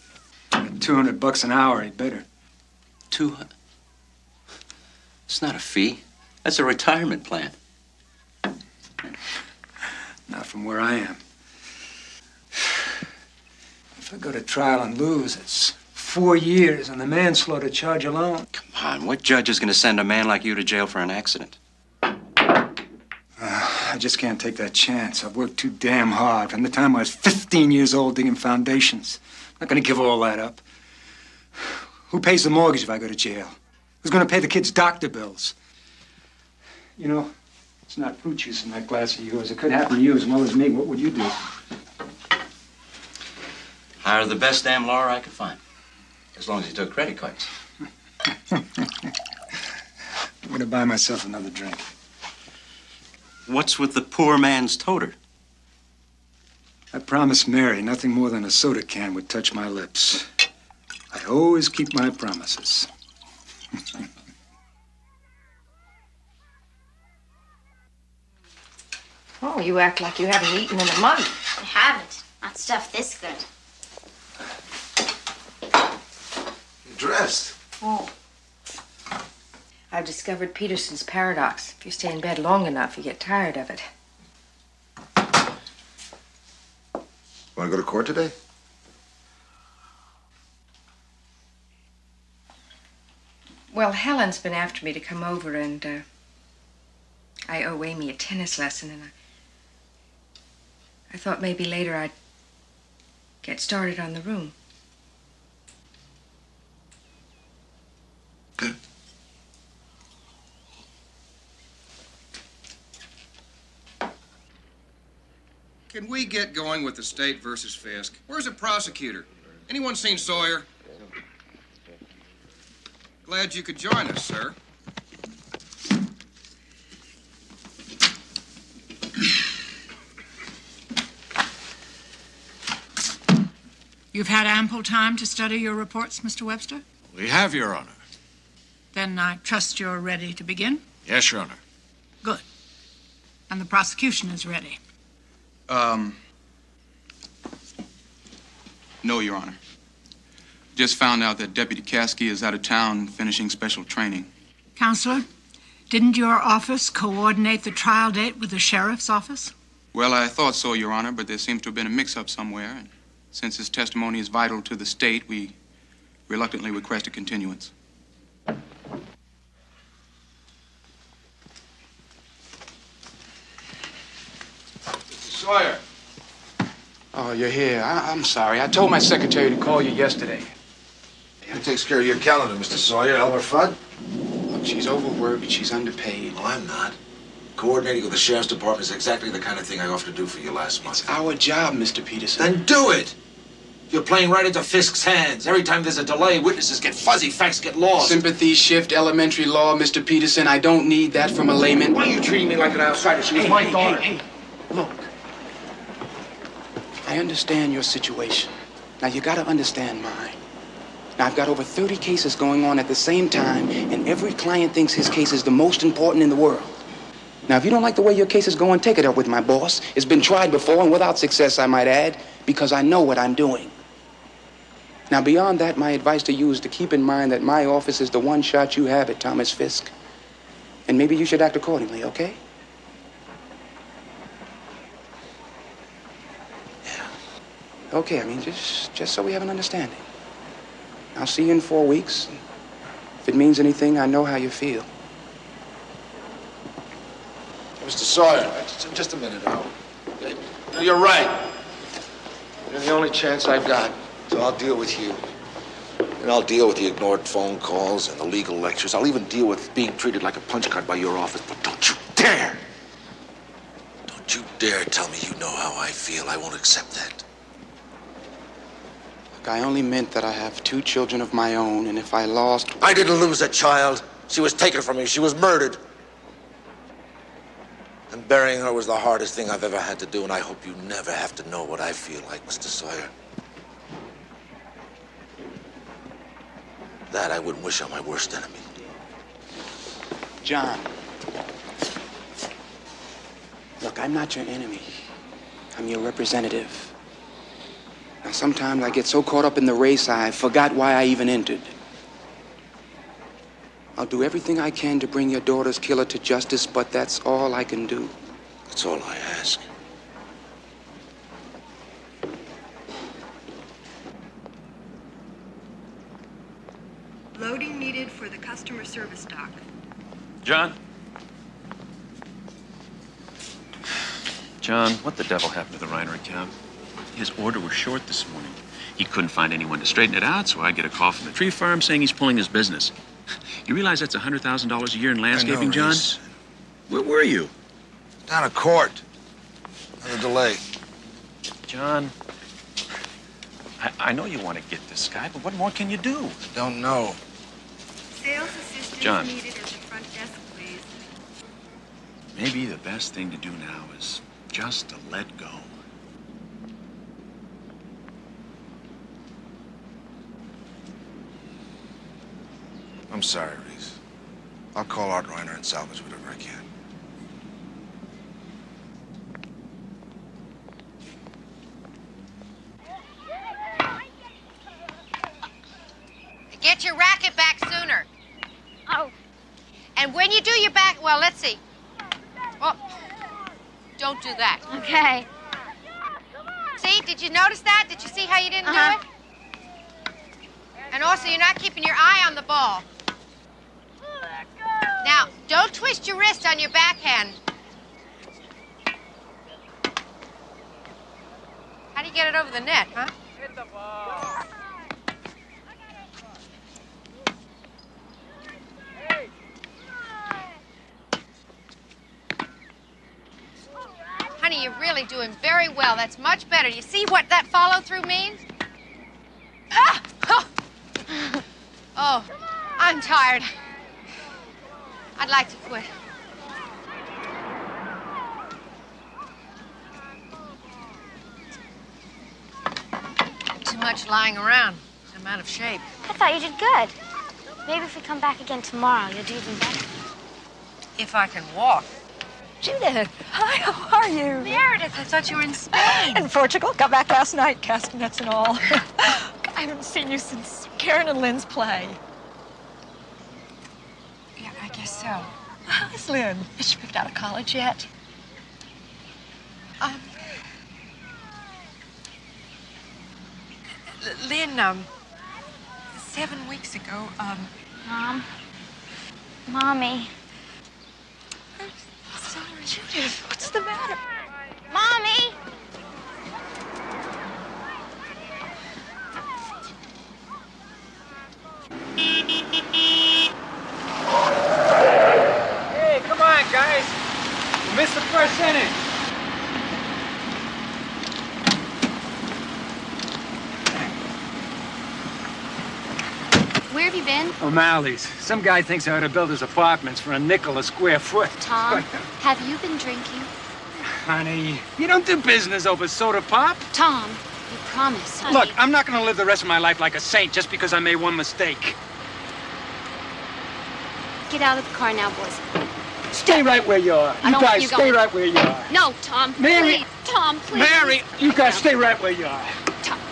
At $200 an hour, he better. 200? It's not a fee. That's a retirement plan. Not from where I am. If I go to trial and lose, it's 4 years on the manslaughter charge alone. Come on, what judge is going to send a man like you to jail for an accident? I just can't take that chance. I've worked too damn hard from the time I was 15 years old digging foundations. I'm not going to give all that up. Who pays the mortgage if I go to jail? Who's going to pay the kids' doctor bills? You know, it's not fruit juice in that glass of yours. It could happen to you as well as me. What would you do? Hire the best damn lawyer I could find. As long as he took credit cards. I'm going to buy myself another drink. What's with the poor man's toter? I promised Mary nothing more than a soda can would touch my lips. I always keep my promises. Oh, you act like you haven't eaten in a month. I haven't. Not stuff this good. You're dressed. Oh. I've discovered Peterson's paradox. If you stay in bed long enough, you get tired of it. Want to go to court today? Well, Helen's been after me to come over, and I owe Amy a tennis lesson, and I thought maybe later I'd get started on the room. Good. Can we get going with the state versus Fisk? Where's the prosecutor? Anyone seen Sawyer? Glad you could join us, sir. You've had ample time to study your reports, Mr. Webster? We have, Your Honor. Then I trust you're ready to begin? Yes, Your Honor. Good. And the prosecution is ready. No, Your Honor. Just found out that Deputy Caskey is out of town finishing special training. Counselor, didn't your office coordinate the trial date with the sheriff's office? Well, I thought so, Your Honor, but there seems to have been a mix-up somewhere, and since his testimony is vital to the state, we reluctantly request a continuance. Sawyer. Oh, you're here. I'm sorry. I told my secretary to call you yesterday. Who takes care of your calendar, Mr. Sawyer? Elmer Fudd? Look, she's overworked, she's underpaid. No, I'm not. Coordinating with the sheriff's department is exactly the kind of thing I offered to do for you last month. It's our job, Mr. Peterson. Then do it! You're playing right into Fisk's hands. Every time there's a delay, witnesses get fuzzy, facts get lost. Sympathy shift, elementary law, Mr. Peterson. I don't need that from a layman. Why are you treating me like an outsider? She was my daughter. Hey, look. I understand your situation. Now, you gotta understand mine. Now, I've got over 30 cases going on at the same time, and every client thinks his case is the most important in the world. Now, if you don't like the way your case is going, take it up with my boss. It's been tried before, and without success, I might add, because I know what I'm doing. Now, beyond that, my advice to you is to keep in mind that my office is the one shot you have at Thomas Fisk. And maybe you should act accordingly, okay? Yeah. Okay, I mean, just so we have an understanding. I'll see you in 4 weeks. If it means anything, I know how you feel. Mr. Sawyer, just a minute now. You're right. You're the only chance I've got. So I'll deal with you. And I'll deal with the ignored phone calls and the legal lectures. I'll even deal with being treated like a punch card by your office. But don't you dare! Don't you dare tell me you know how I feel. I won't accept that. Look, I only meant that I have 2 children of my own, and if I lost... I didn't lose a child. She was taken from me. She was murdered. And burying her was the hardest thing I've ever had to do, and I hope you never have to know what I feel like, Mr. Sawyer. That I wouldn't wish on my worst enemy. John. Look, I'm not your enemy. I'm your representative. Now, sometimes I get so caught up in the race, I forgot why I even entered. I'll do everything I can to bring your daughter's killer to justice, but that's all I can do. That's all I ask. Loading needed for the customer service dock. John? John, what the devil happened to the Reiner account? His order was short this morning. He couldn't find anyone to straighten it out, so I get a call from the tree farm saying he's pulling his business. You realize that's $100,000 a year in landscaping, I know, John? Reese. Where were you? Down at court. Another delay. John, I know you want to get this guy, but what more can you do? I don't know. Sales assistance John. needed at the front desk, please. Maybe the best thing to do now is just to let go. I'm sorry, Reese. I'll call Art Reiner and salvage whatever I can. Get your racket back sooner. Oh. And when you do your back, well, let's see. Oh, don't do that. Okay. See, did you notice that? Did you see how you didn't do it? And also, you're not keeping your eye on the ball. Now, don't twist your wrist on your backhand. How do you get it over the net, huh? Hit the ball. Honey, you're really doing very well. That's much better. You see what that follow-through means? Ah! Oh, I'm tired. I'd like to quit. Too much lying around. I'm out of shape. I thought you did good. Maybe if we come back again tomorrow, you'll do even better. If I can walk. Judith, hi, how are you? Meredith, I thought you were in Spain. In Portugal. Got back last night, castanets and all. I haven't seen you since Karen and Lynn's play. Yeah, I guess so. How's Lynn? Has she picked out of college yet? Lynn, 7 weeks ago, Mom. Mommy. Sorry, Judith, what's the matter? Mommy! Hey, come on, guys. We missed the first inning. Where have you been? O'Malley's. Some guy thinks I ought to build his apartments for $0.05 a square foot. Tom, have you been drinking? Honey, you don't do business over soda pop. Tom, you promised. Honey. Look, I'm not going to live the rest of my life like a saint just because I made one mistake. Get out of the car now, boys. Stay right where you are. I You don't want guys you stay going. right where you are. No, Tom. Mary. Please. Tom, please. Mary, you guys stay right where you are.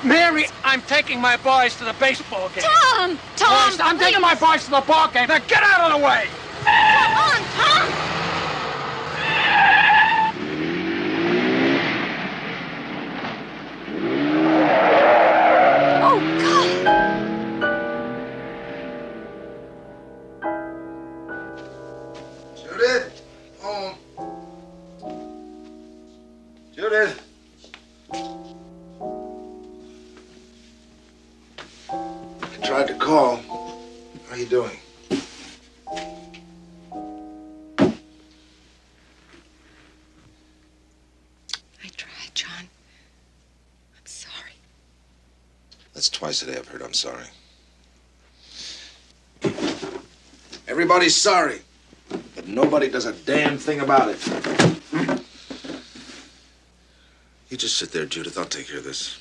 Mary, I'm taking my boys to the baseball game. Tom! Tom, Boys, I'm taking my boys to the ball game. Now get out of the way! Come on, Tom! Oh, God! Judith! Home. Judith! I tried to call. How you doing? I tried, John. I'm sorry. That's twice a day I've heard I'm sorry. Everybody's sorry, but nobody does a damn thing about it. You just sit there, Judith. I'll take care of this.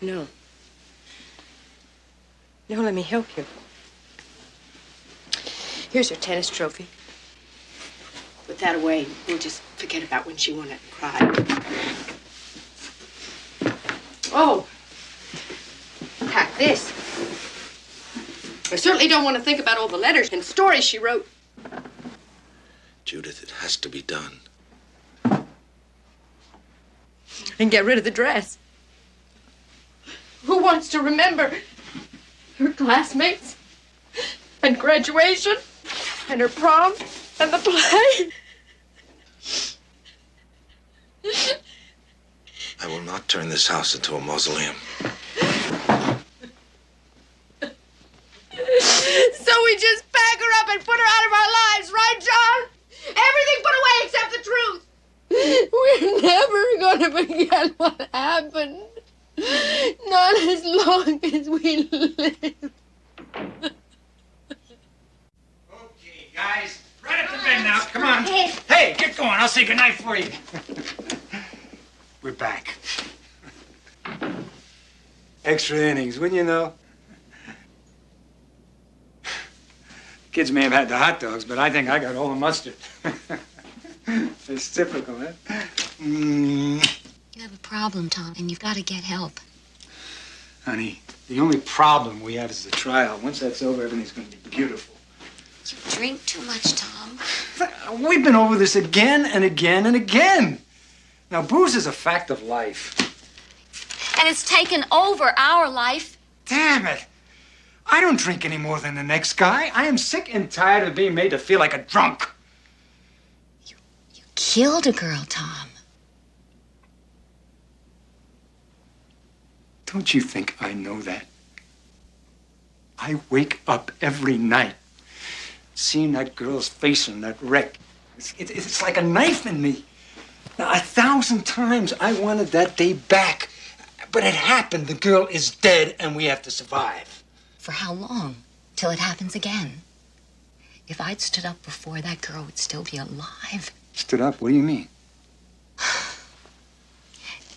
No. No, let me help you. Here's your tennis trophy. Put that away. We'll just forget about when she won it and cried. Oh! Pack this. I certainly don't want to think about all the letters and stories she wrote. Judith, it has to be done. And get rid of the dress. Who wants to remember her classmates and graduation and her prom and the play? I will not turn this house into a mausoleum. So we just pack her up and put her out of our lives, right, John? Everything put away except the truth. We're never gonna forget what happened. Not as long as we live. Okay, guys. Right up to bed now. Come on. Hey, get going. I'll say goodnight for you. We're back. Extra innings, wouldn't you know? Kids may have had the hot dogs, but I think I got all the mustard. It's typical, huh? You have a problem, Tom, and you've got to get help. Honey, the only problem we have is the trial. Once that's over, everything's going to be beautiful. You drink too much, Tom. We've been over this again and again and again. Now, booze is a fact of life. And it's taken over our life. Damn it. I don't drink any more than the next guy. I am sick and tired of being made to feel like a drunk. You killed a girl, Tom. Don't you think I know that? I wake up every night seeing that girl's face in that wreck. It's like a knife in me. Now, 1,000 times I wanted that day back. But it happened. The girl is dead, and we have to survive. For how long? Till it happens again. If I'd stood up before, that girl would still be alive. Stood up? What do you mean?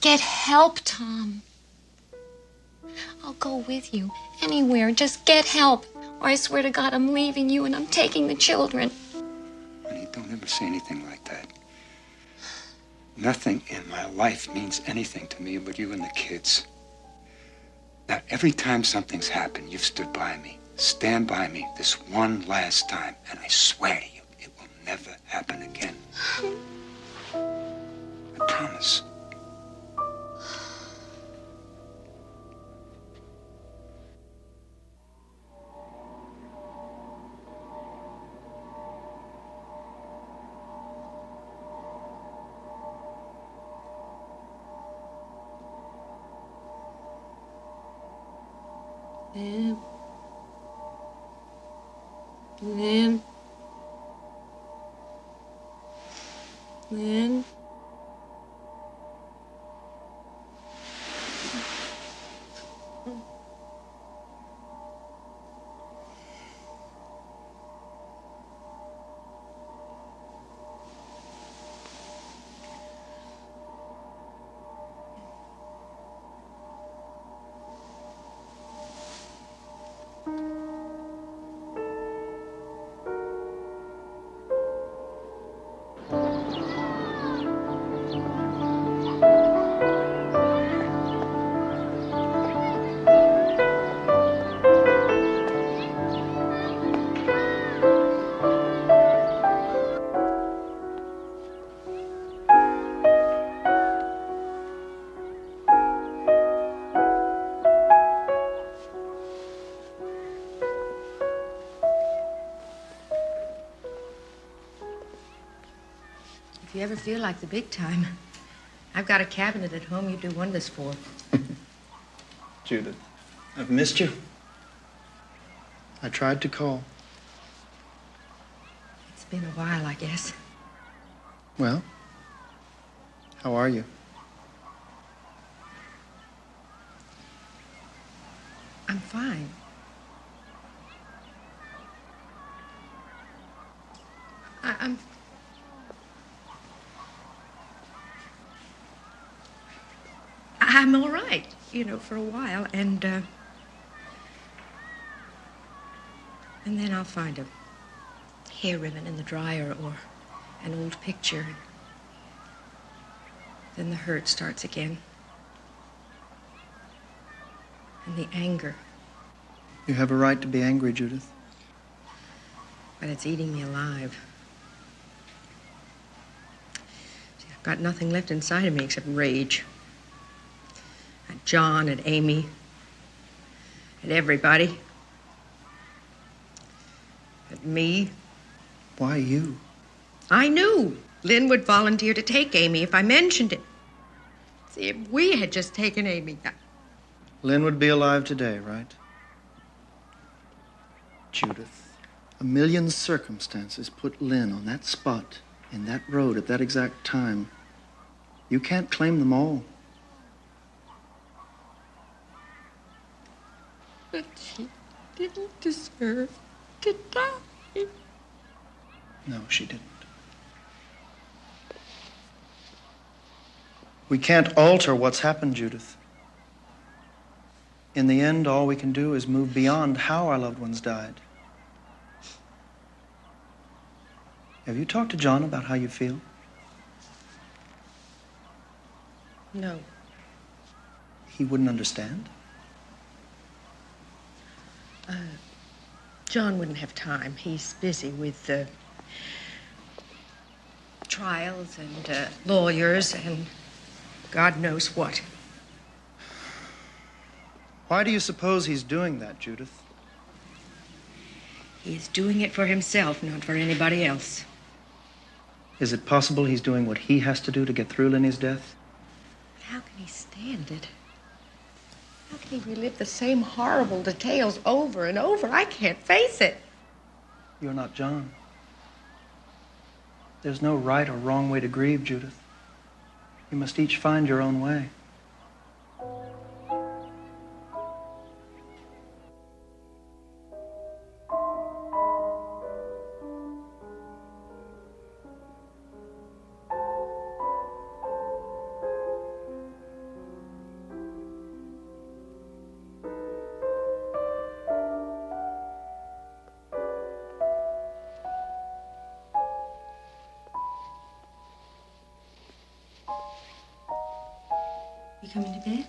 Get help, Tom. I'll go with you anywhere. Just get help. Or I swear to God, I'm leaving you and I'm taking the children. Honey, don't ever say anything like that. Nothing in my life means anything to me but you and the kids. Now, every time something's happened, you've stood by me. Stand by me this one last time, and I swear to you, it will never happen again. I promise. Lynn. Lynn. Lynn. If you ever feel like the big time, I've got a cabinet at home you'd do wonders for. Judith, I've missed you. I tried to call. It's been a while, I guess. Well, how are you? I'm fine. I'm all right, for a while, and then I'll find a hair ribbon in the dryer or an old picture. Then the hurt starts again. And the anger. You have a right to be angry, Judith. But it's eating me alive. See, I've got nothing left inside of me except rage. At John, at Amy, at everybody. At me. Why you? I knew Lynn would volunteer to take Amy if I mentioned it. See, if we had just taken Amy... Lynn would be alive today, right? Judith, a million circumstances put Lynn on that spot, in that road, at that exact time. You can't claim them all. But she didn't deserve to die. No, she didn't. We can't alter what's happened, Judith. In the end, all we can do is move beyond how our loved ones died. Have you talked to John about how you feel? No. He wouldn't understand? John wouldn't have time. He's busy with trials and lawyers and God knows what. Why do you suppose he's doing that, Judith? He's doing it for himself, not for anybody else. Is it possible he's doing what he has to do to get through Lenny's death? How can he stand it? How can he relive the same horrible details over and over? I can't face it. You're not John. There's no right or wrong way to grieve, Judith. You must each find your own way. You coming to bed?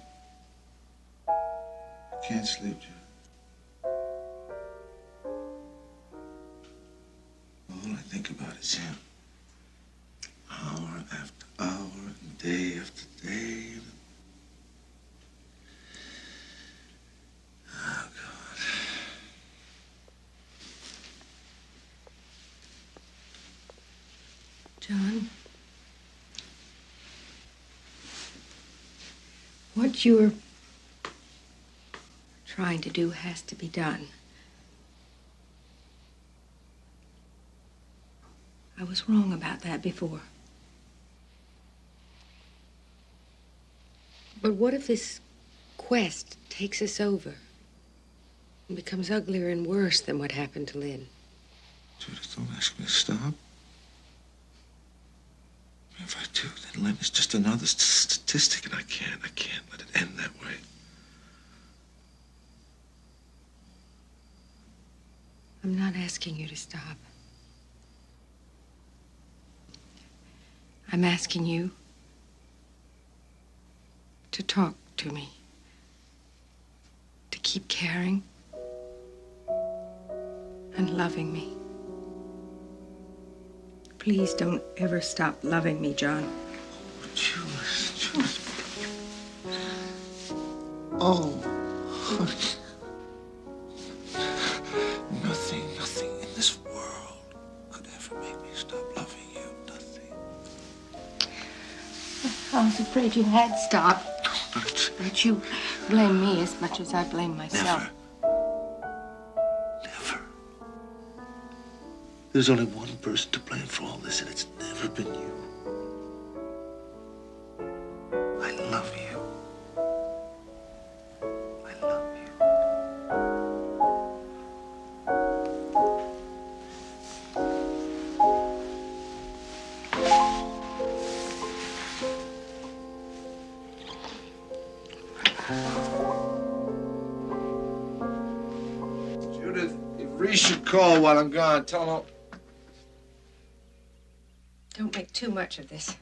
I can't sleep, Judith. All I think about is him. Hour after hour, and day after day. Oh, God. John? What you're trying to do has to be done. I was wrong about that before. But what if this quest takes us over and becomes uglier and worse than what happened to Lynn? Judith, don't ask me to stop. If I do, then Lynn is just another statistic, and I can't let it end that way. I'm not asking you to stop. I'm asking you to talk to me, to keep caring and loving me. Please don't ever stop loving me, John. Jules. Oh, nothing in this world could ever make me stop loving you. Nothing. I was afraid you had stopped. That you blame me as much as I blame myself. Never. There's only one person to blame for all this, and it's never been you. I love you. I love you. Judith, if Reese should call while I'm gone, tell him Don't make too much of this.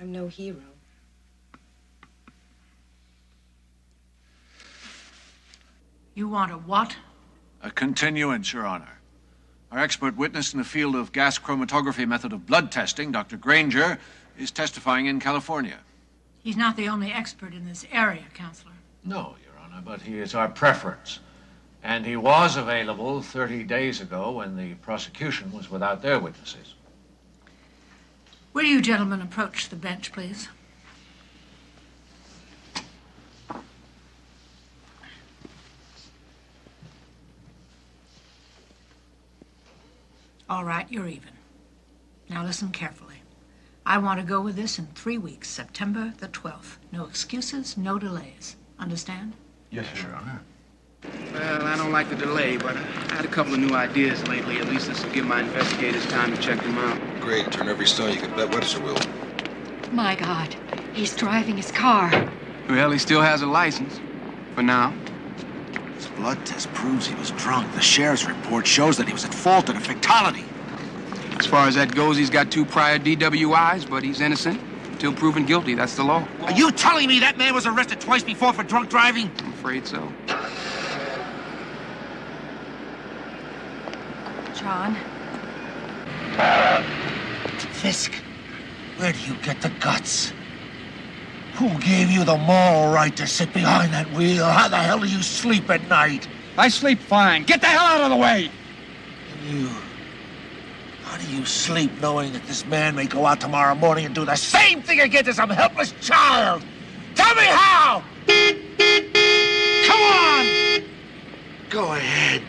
I'm no hero. You want a what? A continuance, Your Honor. Our expert witness in the field of gas chromatography method of blood testing, Dr. Granger, is testifying in California. He's not the only expert in this area, Counselor. No, Your Honor, but he is our preference. And he was available 30 days ago when the prosecution was without their witnesses. Will you gentlemen approach the bench, please? All right, you're even. Now listen carefully. I want to go with this in 3 weeks, September the 12th. No excuses, no delays. Understand? Yes, Your Honor. Well, I don't like the delay, but I had a couple of new ideas lately. At least this will give my investigators time to check them out. Great. Turn every stone you can bet Webster will. My God, he's driving his car. Well, he still has a license. For now. His blood test proves he was drunk. The sheriff's report shows that he was at fault in a fatality. As far as that goes, he's got 2 prior DWIs, but he's innocent until proven guilty. That's the law. Are you telling me that man was arrested twice before for drunk driving? I'm afraid so. John? Fisk, where do you get the guts? Who gave you the moral right to sit behind that wheel? How the hell do you sleep at night? I sleep fine. Get the hell out of the way! How do you sleep knowing that this man may go out tomorrow morning and do the same thing again to some helpless child? Tell me how! Come on! Go ahead.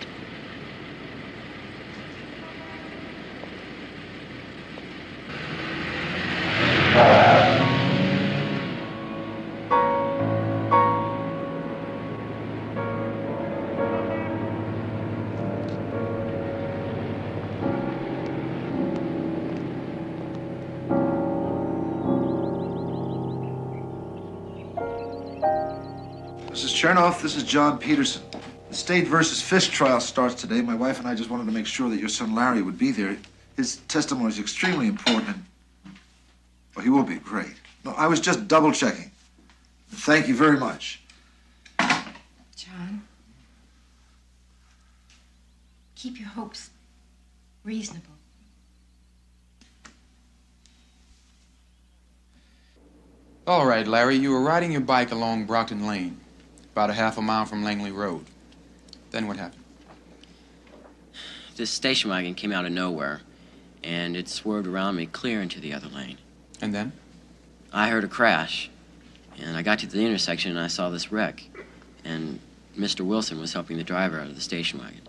Mrs. Chernoff, this is John Peterson. The State versus Fisk trial starts today. My wife and I just wanted to make sure that your son Larry would be there. His testimony is extremely important. Well, he will be great. No, I was just double checking. Thank you very much. John, keep your hopes reasonable. All right, Larry, you were riding your bike along Brockton Lane, about a half a mile from Langley Road. Then what happened? This station wagon came out of nowhere, and it swerved around me clear into the other lane. And then? I heard a crash, and I got to the intersection and I saw this wreck. And Mr. Wilson was helping the driver out of the station wagon.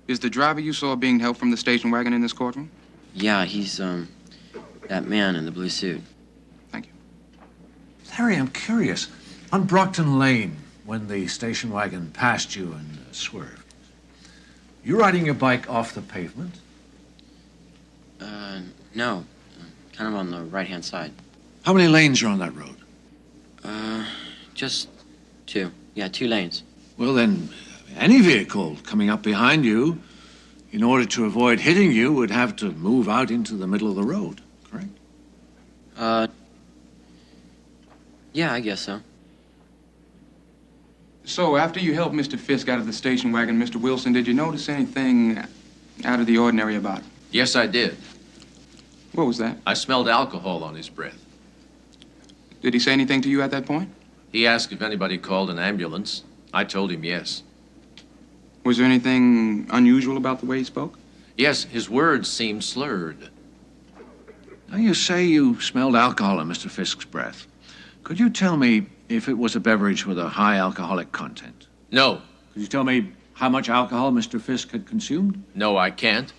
Is the driver you saw being helped from the station wagon in this courtroom? Yeah, he's, that man in the blue suit. Harry, I'm curious. On Brockton Lane, when the station wagon passed you and swerved, you riding your bike off the pavement? No. Kind of on the right-hand side. How many lanes are on that road? Just 2. Yeah, 2 lanes. Well, then, any vehicle coming up behind you, in order to avoid hitting you, would have to move out into the middle of the road, correct? Yeah, I guess so. So, after you helped Mr. Fisk out of the station wagon, Mr. Wilson, did you notice anything out of the ordinary about him? Yes, I did. What was that? I smelled alcohol on his breath. Did he say anything to you at that point? He asked if anybody called an ambulance. I told him yes. Was there anything unusual about the way he spoke? Yes, his words seemed slurred. Now, you say you smelled alcohol on Mr. Fisk's breath. Could you tell me if it was a beverage with a high alcoholic content? No. Could you tell me how much alcohol Mr. Fisk had consumed? No, I can't.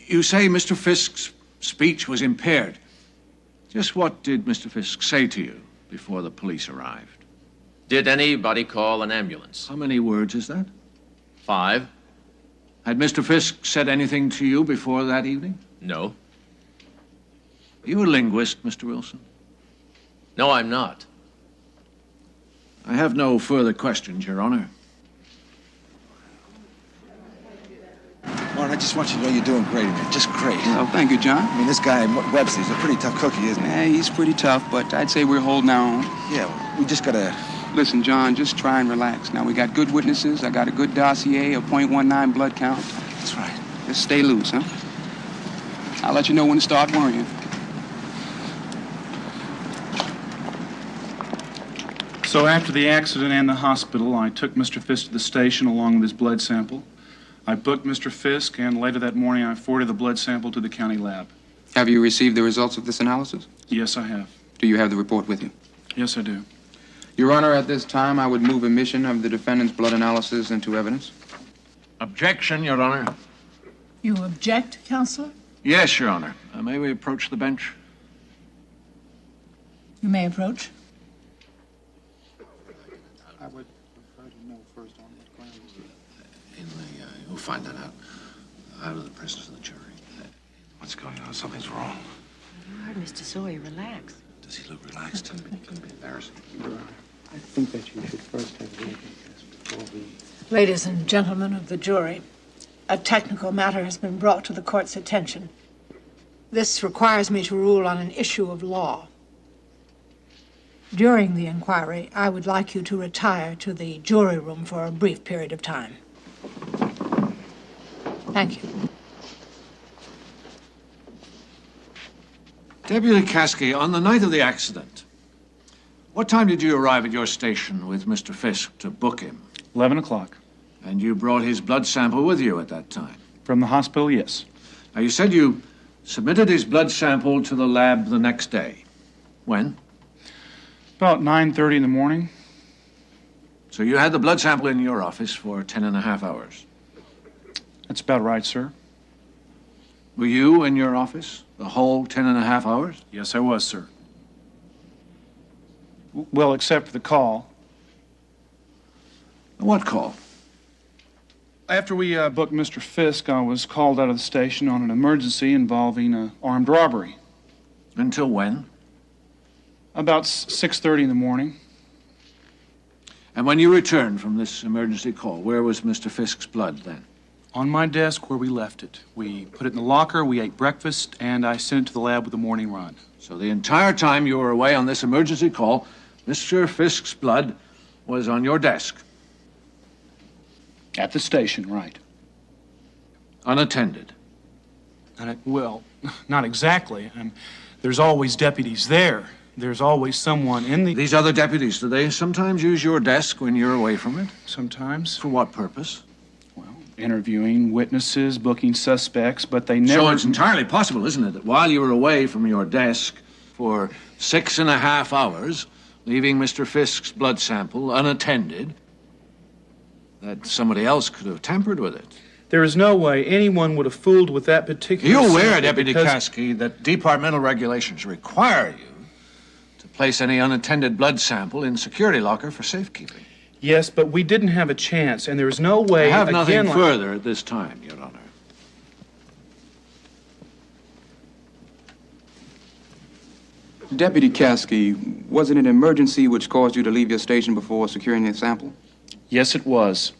You say Mr. Fisk's speech was impaired. Just what did Mr. Fisk say to you before the police arrived? Did anybody call an ambulance? How many words is that? 5. Had Mr. Fisk said anything to you before that evening? No. Are you a linguist, Mr. Wilson? No, I'm not. I have no further questions, Your Honor. Warren, I just want you to know you're doing great, man. Just great. Well, thank you, John. I mean, this guy, Webster's a pretty tough cookie, isn't he? Yeah, he's pretty tough, but I'd say we're holding our own. Yeah, we just gotta... Listen, John, just try and relax. Now, we got good witnesses. I got a good dossier, a .19 blood count. That's right. Just stay loose, huh? I'll let you know when to start worrying. So after the accident and the hospital, I took Mr. Fisk to the station along with his blood sample. I booked Mr. Fisk, and later that morning I forwarded the blood sample to the county lab. Have you received the results of this analysis? Yes, I have. Do you have the report with you? Yes, I do. Your Honor, at this time, I would move admission of the defendant's blood analysis into evidence. Objection, Your Honor. You object, Counselor? Yes, Your Honor. May we approach the bench? You may approach. I would prefer to know first on what grounds. You'll find that out of the presence of the jury. What's going on? Something's wrong. You heard Mr. Sawyer. Relax. Does he look relaxed? It's gonna be embarrassing. I think that you should first have a look at this before we... Ladies and gentlemen of the jury, a technical matter has been brought to the court's attention. This requires me to rule on an issue of law. During the inquiry, I would like you to retire to the jury room for a brief period of time. Thank you. Deputy Caskey, on the night of the accident, what time did you arrive at your station with Mr. Fisk to book him? 11 o'clock. And you brought his blood sample with you at that time? From the hospital, yes. Now, you said you submitted his blood sample to the lab the next day. When? About 9:30 in the morning. So you had the blood sample in your office for 10.5 hours? That's about right, sir. Were you in your office the whole 10.5 hours? Yes, I was, sir. Well, except for the call. What call? After we booked Mr. Fisk, I was called out of the station on an emergency involving an armed robbery. Until when? About 6:30 in the morning. And when you returned from this emergency call, where was Mr. Fisk's blood then? On my desk where we left it. We put it in the locker, we ate breakfast, and I sent it to the lab with the morning run. So the entire time you were away on this emergency call, Mr. Fisk's blood was on your desk? At the station, right. Unattended? Well, not exactly. There's always deputies there. There's always someone in the... These other deputies, do they sometimes use your desk when you're away from it? Sometimes. For what purpose? Well, interviewing witnesses, booking suspects, but they never... So it's entirely possible, isn't it, that while you were away from your desk for 6.5 hours, leaving Mr. Fisk's blood sample unattended, that somebody else could have tampered with it. There is no way anyone would have fooled with that particular... Are you aware, sample Deputy because- Caskey, that departmental regulations require you to place any unattended blood sample in security locker for safekeeping? Yes, but we didn't have a chance, and there is no way... I have nothing again, like- further at this time, Your Honor. Deputy Caskey, was it an emergency which caused you to leave your station before securing the sample? Yes, it was.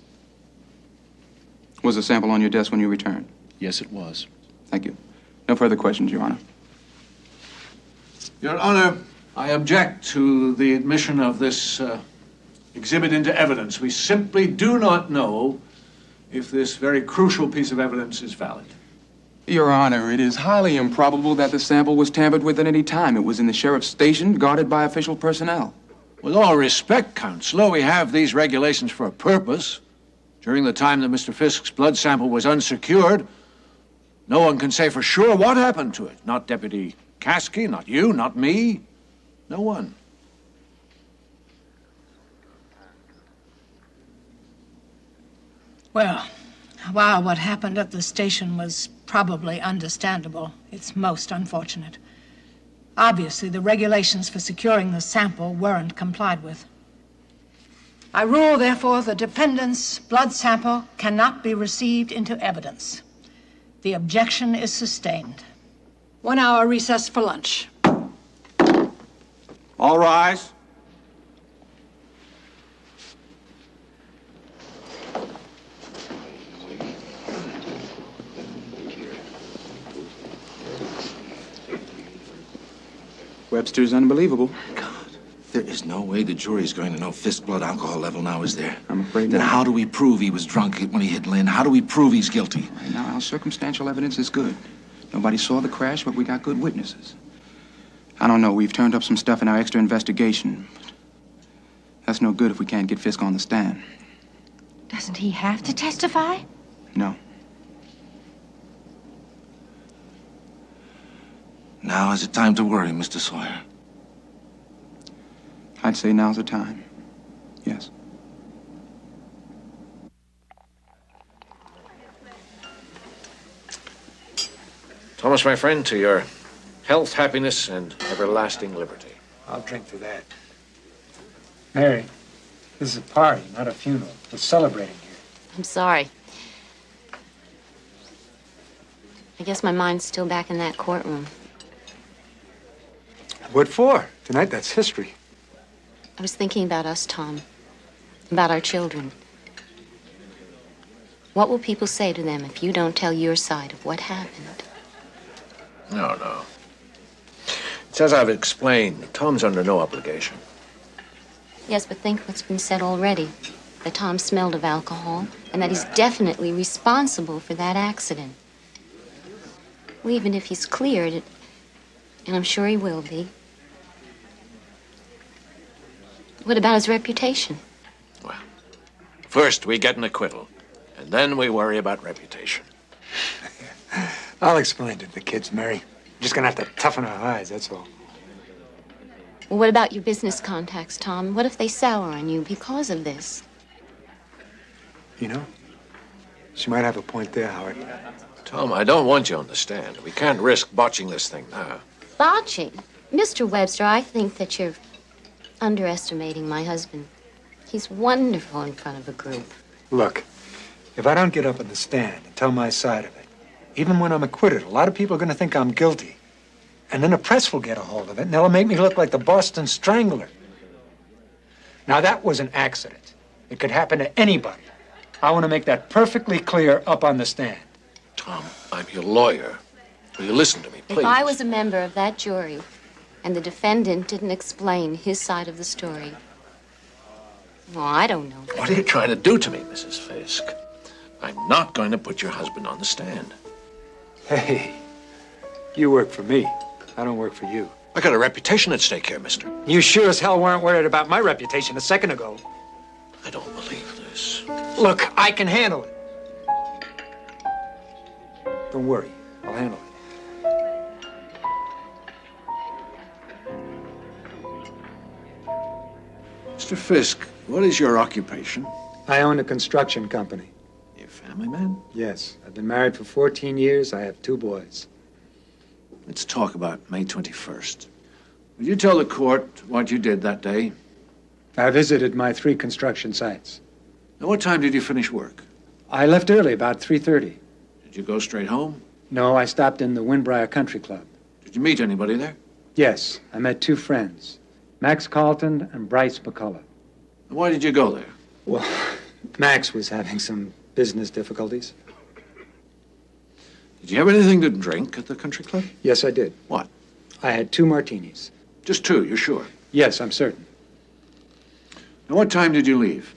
Was the sample on your desk when you returned? Yes, it was. Thank you. No further questions, Your Honor. Your Honor, I object to the admission of this exhibit into evidence. We simply do not know if this very crucial piece of evidence is valid. Your Honor, it is highly improbable that the sample was tampered with at any time. It was in the sheriff's station, guarded by official personnel. With all respect, Counselor, we have these regulations for a purpose. During the time that Mr. Fisk's blood sample was unsecured, no one can say for sure what happened to it. Not Deputy Caskey, not you, not me. No one. Well, while what happened at the station was probably understandable, it's most unfortunate. Obviously, the regulations for securing the sample weren't complied with. I rule, therefore, the defendant's blood sample cannot be received into evidence. The objection is sustained. 1 hour recess for lunch. All rise. Webster's unbelievable. There is no way the jury's going to know Fisk's blood alcohol level now, is there? I'm afraid Then not. how do we prove he was drunk when he hit Lynn? How do we prove he's guilty? Right now, our circumstantial evidence is good. Nobody saw the crash, but we got good witnesses. I don't know. We've turned up some stuff in our extra investigation. But that's no good if we can't get Fisk on the stand. Doesn't he have to testify? No. Now is it time to worry, Mr. Sawyer? I'd say now's the time. Yes. Thomas, my friend, to your health, happiness, and everlasting liberty. I'll drink to that. Mary, this is a party, not a funeral. We're celebrating here. I'm sorry. I guess my mind's still back in that courtroom. What for? Tonight, that's history. I was thinking about us, Tom. About our children. What will people say to them if you don't tell your side of what happened? No. It's as I've explained, Tom's under no obligation. Yes, but think what's been said already. That Tom smelled of alcohol, and that he's definitely responsible for that accident. Well, even if he's cleared, and I'm sure he will be, what about his reputation? First, we get an acquittal, and then we worry about reputation. I'll explain to the kids, Mary. We're just gonna have to toughen our eyes, that's all. Well, what about your business contacts, Tom? What if they sour on you because of this? You know, she might have a point there, Howard. Tom, I don't want you on the stand. We can't risk botching this thing now. Botching? Mr. Webster, I think that you're underestimating my husband. He's wonderful in front of a group. Look, if I don't get up on the stand and tell my side of it, even when I'm acquitted, a lot of people are gonna think I'm guilty. And then the press will get a hold of it, and they'll make me look like the Boston Strangler. Now, that was an accident. It could happen to anybody. I want to make that perfectly clear up on the stand. Tom, I'm your lawyer. Will you listen to me, please? If I was a member of that jury and the defendant didn't explain his side of the story, well, I don't know. What are you trying to do to me, Mrs. Fisk? I'm not going to put your husband on the stand. Hey, you work for me. I don't work for you. I got a reputation at stake here, mister. You sure as hell weren't worried about my reputation a second ago. I don't believe this. Look, I can handle it. Don't worry, I'll handle it. Mr. Fisk, what is your occupation? I own a construction company. You a family man? Yes. I've been married for 14 years. I have 2 boys. Let's talk about May 21st. Would you tell the court what you did that day? I visited my 3 construction sites. At what time did you finish work? I left early, about 3:30. Did you go straight home? No, I stopped in the Windbriar Country Club. Did you meet anybody there? Yes, I met 2 friends, Max Carlton and Bryce McCullough. Why did you go there? Well, Max was having some business difficulties. Did you have anything to drink at the country club? Yes, I did. What? I had 2 martinis. Just 2, you're sure? Yes, I'm certain. And what time did you leave?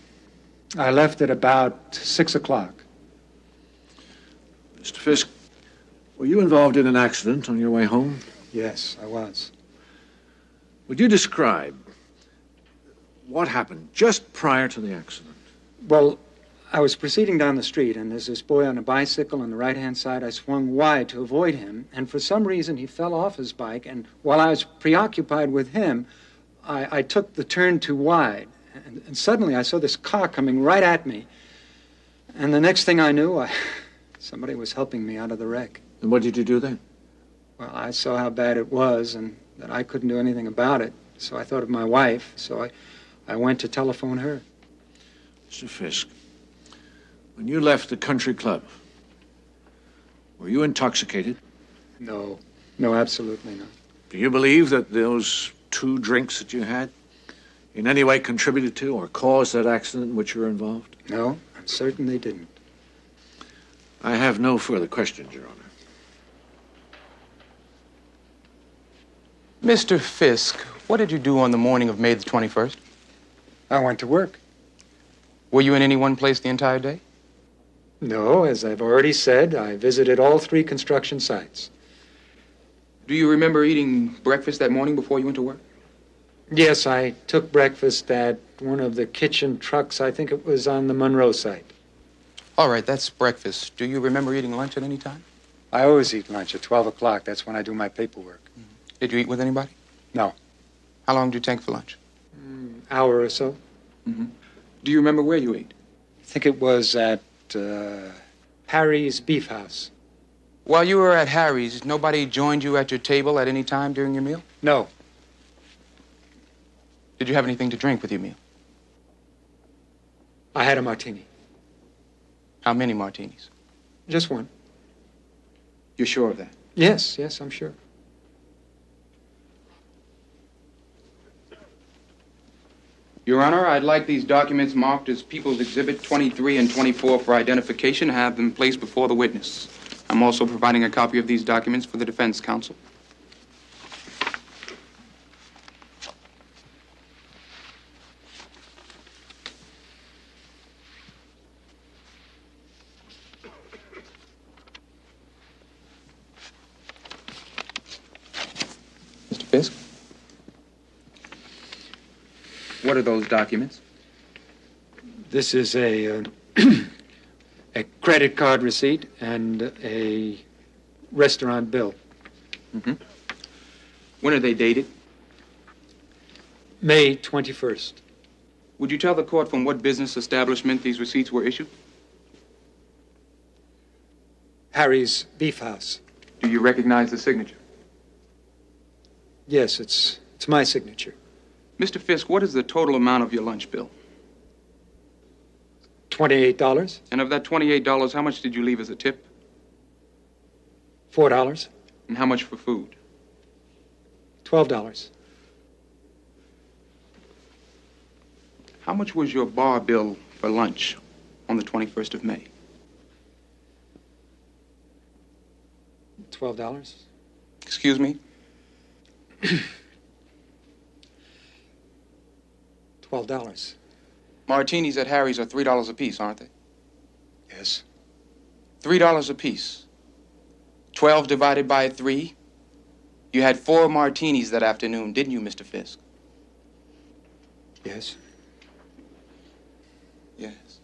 I left at about 6 o'clock. Mr. Fisk, were you involved in an accident on your way home? Yes, I was. Would you describe what happened just prior to the accident? Well, I was proceeding down the street, and there's this boy on a bicycle on the right-hand side. I swung wide to avoid him, and for some reason he fell off his bike, and while I was preoccupied with him, I took the turn too wide, and suddenly I saw this car coming right at me, and the next thing I knew, somebody was helping me out of the wreck. And what did you do then? Well, I saw how bad it was, and that I couldn't do anything about it, so I thought of my wife, so I went to telephone her. Mr. Fisk, when you left the country club, were you intoxicated? No, absolutely not. Do you believe that those 2 drinks that you had in any way contributed to or caused that accident in which you were involved? No, I'm certain they didn't. I have no further questions, Your Honor. Mr. Fisk, what did you do on the morning of May the 21st? I went to work. Were you in any one place the entire day? No, as I've already said, I visited all 3 construction sites. Do you remember eating breakfast that morning before you went to work? Yes, I took breakfast at one of the kitchen trucks. I think it was on the Monroe site. All right, that's breakfast. Do you remember eating lunch at any time? I always eat lunch at 12 o'clock. That's when I do my paperwork. Did you eat with anybody? No. How long did you take for lunch? Hour or so. Mm-hmm. Do you remember where you ate? I think it was at Harry's Beef House. While you were at Harry's, nobody joined you at your table at any time during your meal? No. Did you have anything to drink with your meal? I had a martini. How many martinis? Just one. You're sure of that? Yes, I'm sure. Your Honor, I'd like these documents marked as People's Exhibit 23 and 24 for identification and have them placed before the witness. I'm also providing a copy of these documents for the defense counsel. Mr. Fisk? What are those documents? This is a credit card receipt and a restaurant bill. Mm-hmm. When are they dated? May 21st. Would you tell the court from what business establishment these receipts were issued? Harry's Beef House. Do you recognize the signature? Yes, it's my signature. Mr. Fisk, what is the total amount of your lunch bill? $28. And of that $28, how much did you leave as a tip? $4. And how much for food? $12. How much was your bar bill for lunch on the 21st of May? $12. Excuse me? $12. Martinis at Harry's are $3 a piece, aren't they? Yes. $3 a piece. 12 divided by 3. You had 4 martinis that afternoon, didn't you, Mr. Fisk? Yes. Yes.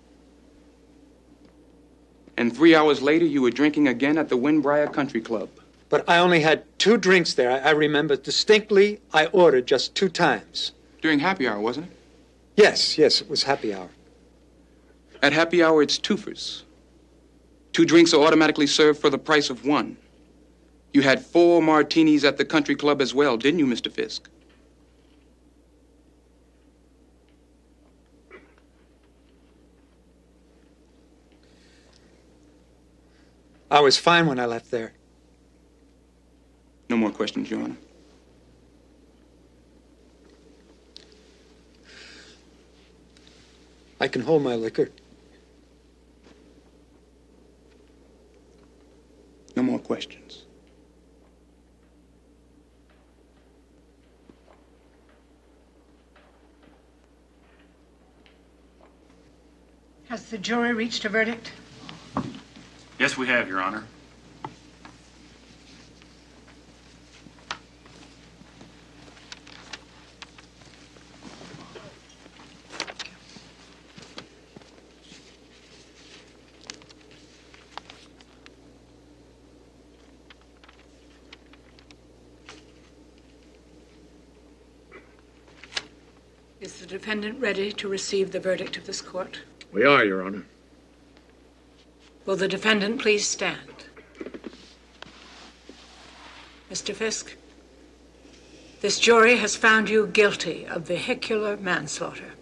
And 3 hours later, you were drinking again at the Windbriar Country Club. But I only had 2 drinks there. I remember distinctly I ordered just 2 times. During happy hour, wasn't it? Yes, it was happy hour. At happy hour, it's twofers. 2 drinks are automatically served for the price of 1. You had 4 martinis at the country club as well, didn't you, Mr. Fisk? I was fine when I left there. No more questions, Your Honor. I can hold my liquor. No more questions. Has the jury reached a verdict? Yes, we have, Your Honor. Is the defendant ready to receive the verdict of this court? We are, Your Honor. Will the defendant please stand? Mr. Fisk, this jury has found you guilty of vehicular manslaughter.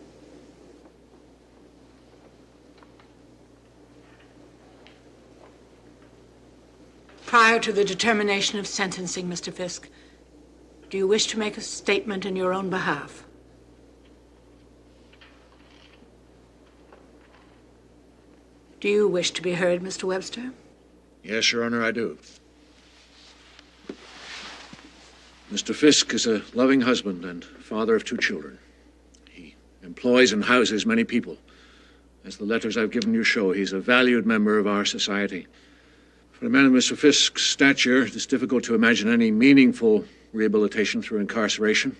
Prior to the determination of sentencing, Mr. Fisk, do you wish to make a statement in your own behalf? Do you wish to be heard, Mr. Webster? Yes, Your Honor, I do. Mr. Fisk is a loving husband and father of 2 children. He employs and houses many people. As the letters I've given you show, he's a valued member of our society. For a man of Mr. Fisk's stature, it is difficult to imagine any meaningful rehabilitation through incarceration.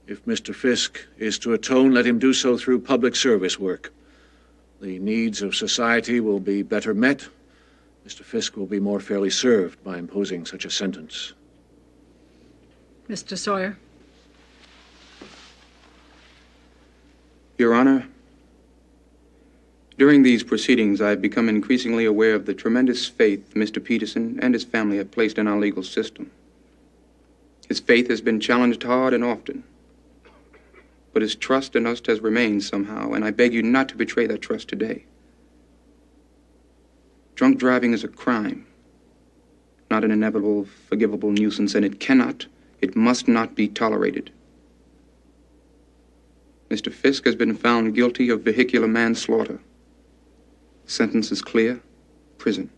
If Mr. Fisk is to atone, let him do so through public service work. The needs of society will be better met. Mr. Fisk will be more fairly served by imposing such a sentence. Mr. Sawyer? Your Honor, during these proceedings, I've become increasingly aware of the tremendous faith Mr. Peterson and his family have placed in our legal system. His faith has been challenged hard and often, but his trust in us has remained somehow, and I beg you not to betray that trust today. Drunk driving is a crime, not an inevitable, forgivable nuisance, and it must not be tolerated. Mr. Fisk has been found guilty of vehicular manslaughter. Sentence is clear: prison.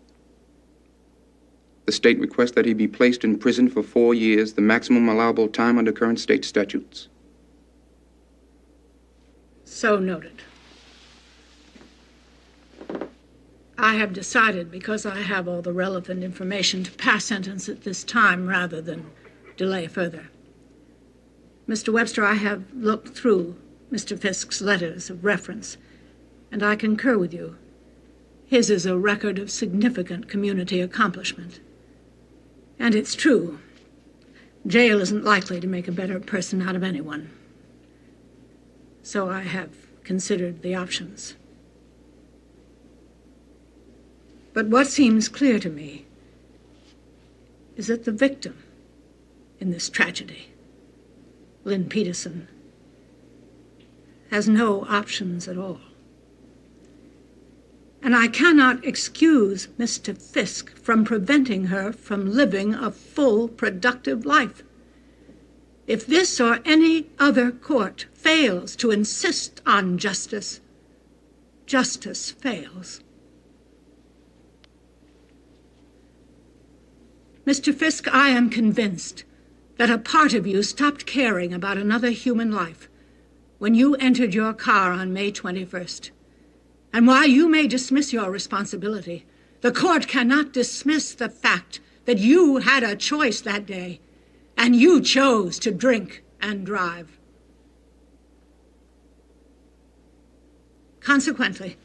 The state requests that he be placed in prison for 4 years, the maximum allowable time under current state statutes. So noted. I have decided, because I have all the relevant information, to pass sentence at this time rather than delay further. Mr. Webster, I have looked through Mr. Fisk's letters of reference, and I concur with you. His is a record of significant community accomplishment. And it's true, jail isn't likely to make a better person out of anyone. So I have considered the options. But what seems clear to me is that the victim in this tragedy, Lynn Peterson, has no options at all. And I cannot excuse Mr. Fisk from preventing her from living a full, productive life. If this or any other court fails to insist on justice, justice fails. Mr. Fisk, I am convinced that a part of you stopped caring about another human life when you entered your car on May 21st. And while you may dismiss your responsibility, the court cannot dismiss the fact that you had a choice that day, and you chose to drink and drive. Consequently,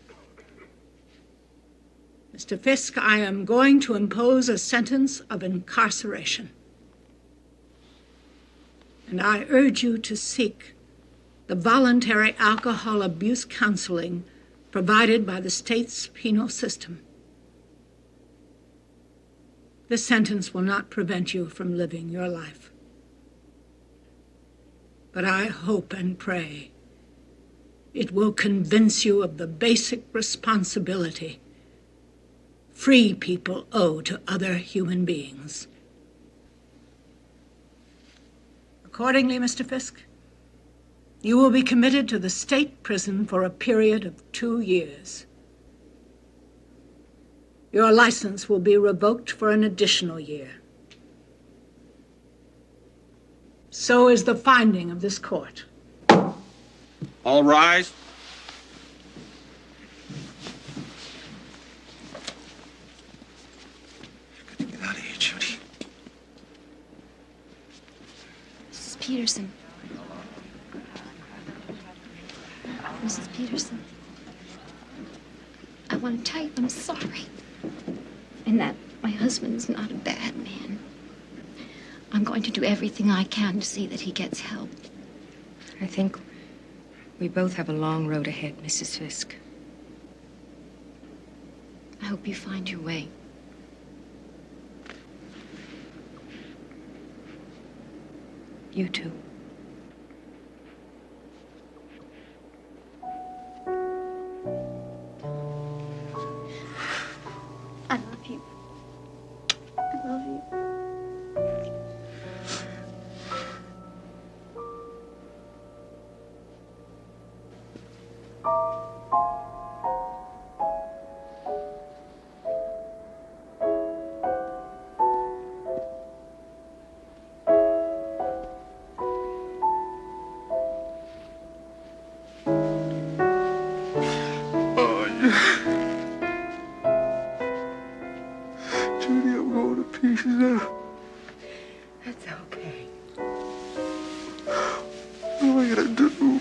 Mr. Fisk, I am going to impose a sentence of incarceration. And I urge you to seek the voluntary alcohol abuse counseling provided by the state's penal system. This sentence will not prevent you from living your life. But I hope and pray it will convince you of the basic responsibility free people owe to other human beings. Accordingly, Mr. Fisk, you will be committed to the state prison for a period of 2 years. Your license will be revoked for an additional year. So is the finding of this court. All rise. Get out of here, Judy. Mrs. Peterson. Mrs. Peterson. I want to tell you I'm sorry. And that my husband is not a bad man. I'm going to do everything I can to see that he gets help. I think we both have a long road ahead, Mrs. Fisk. I hope you find your way. You too. I love you. I love you. Judy, I'm going to pieces now. That's okay. What am I gonna do?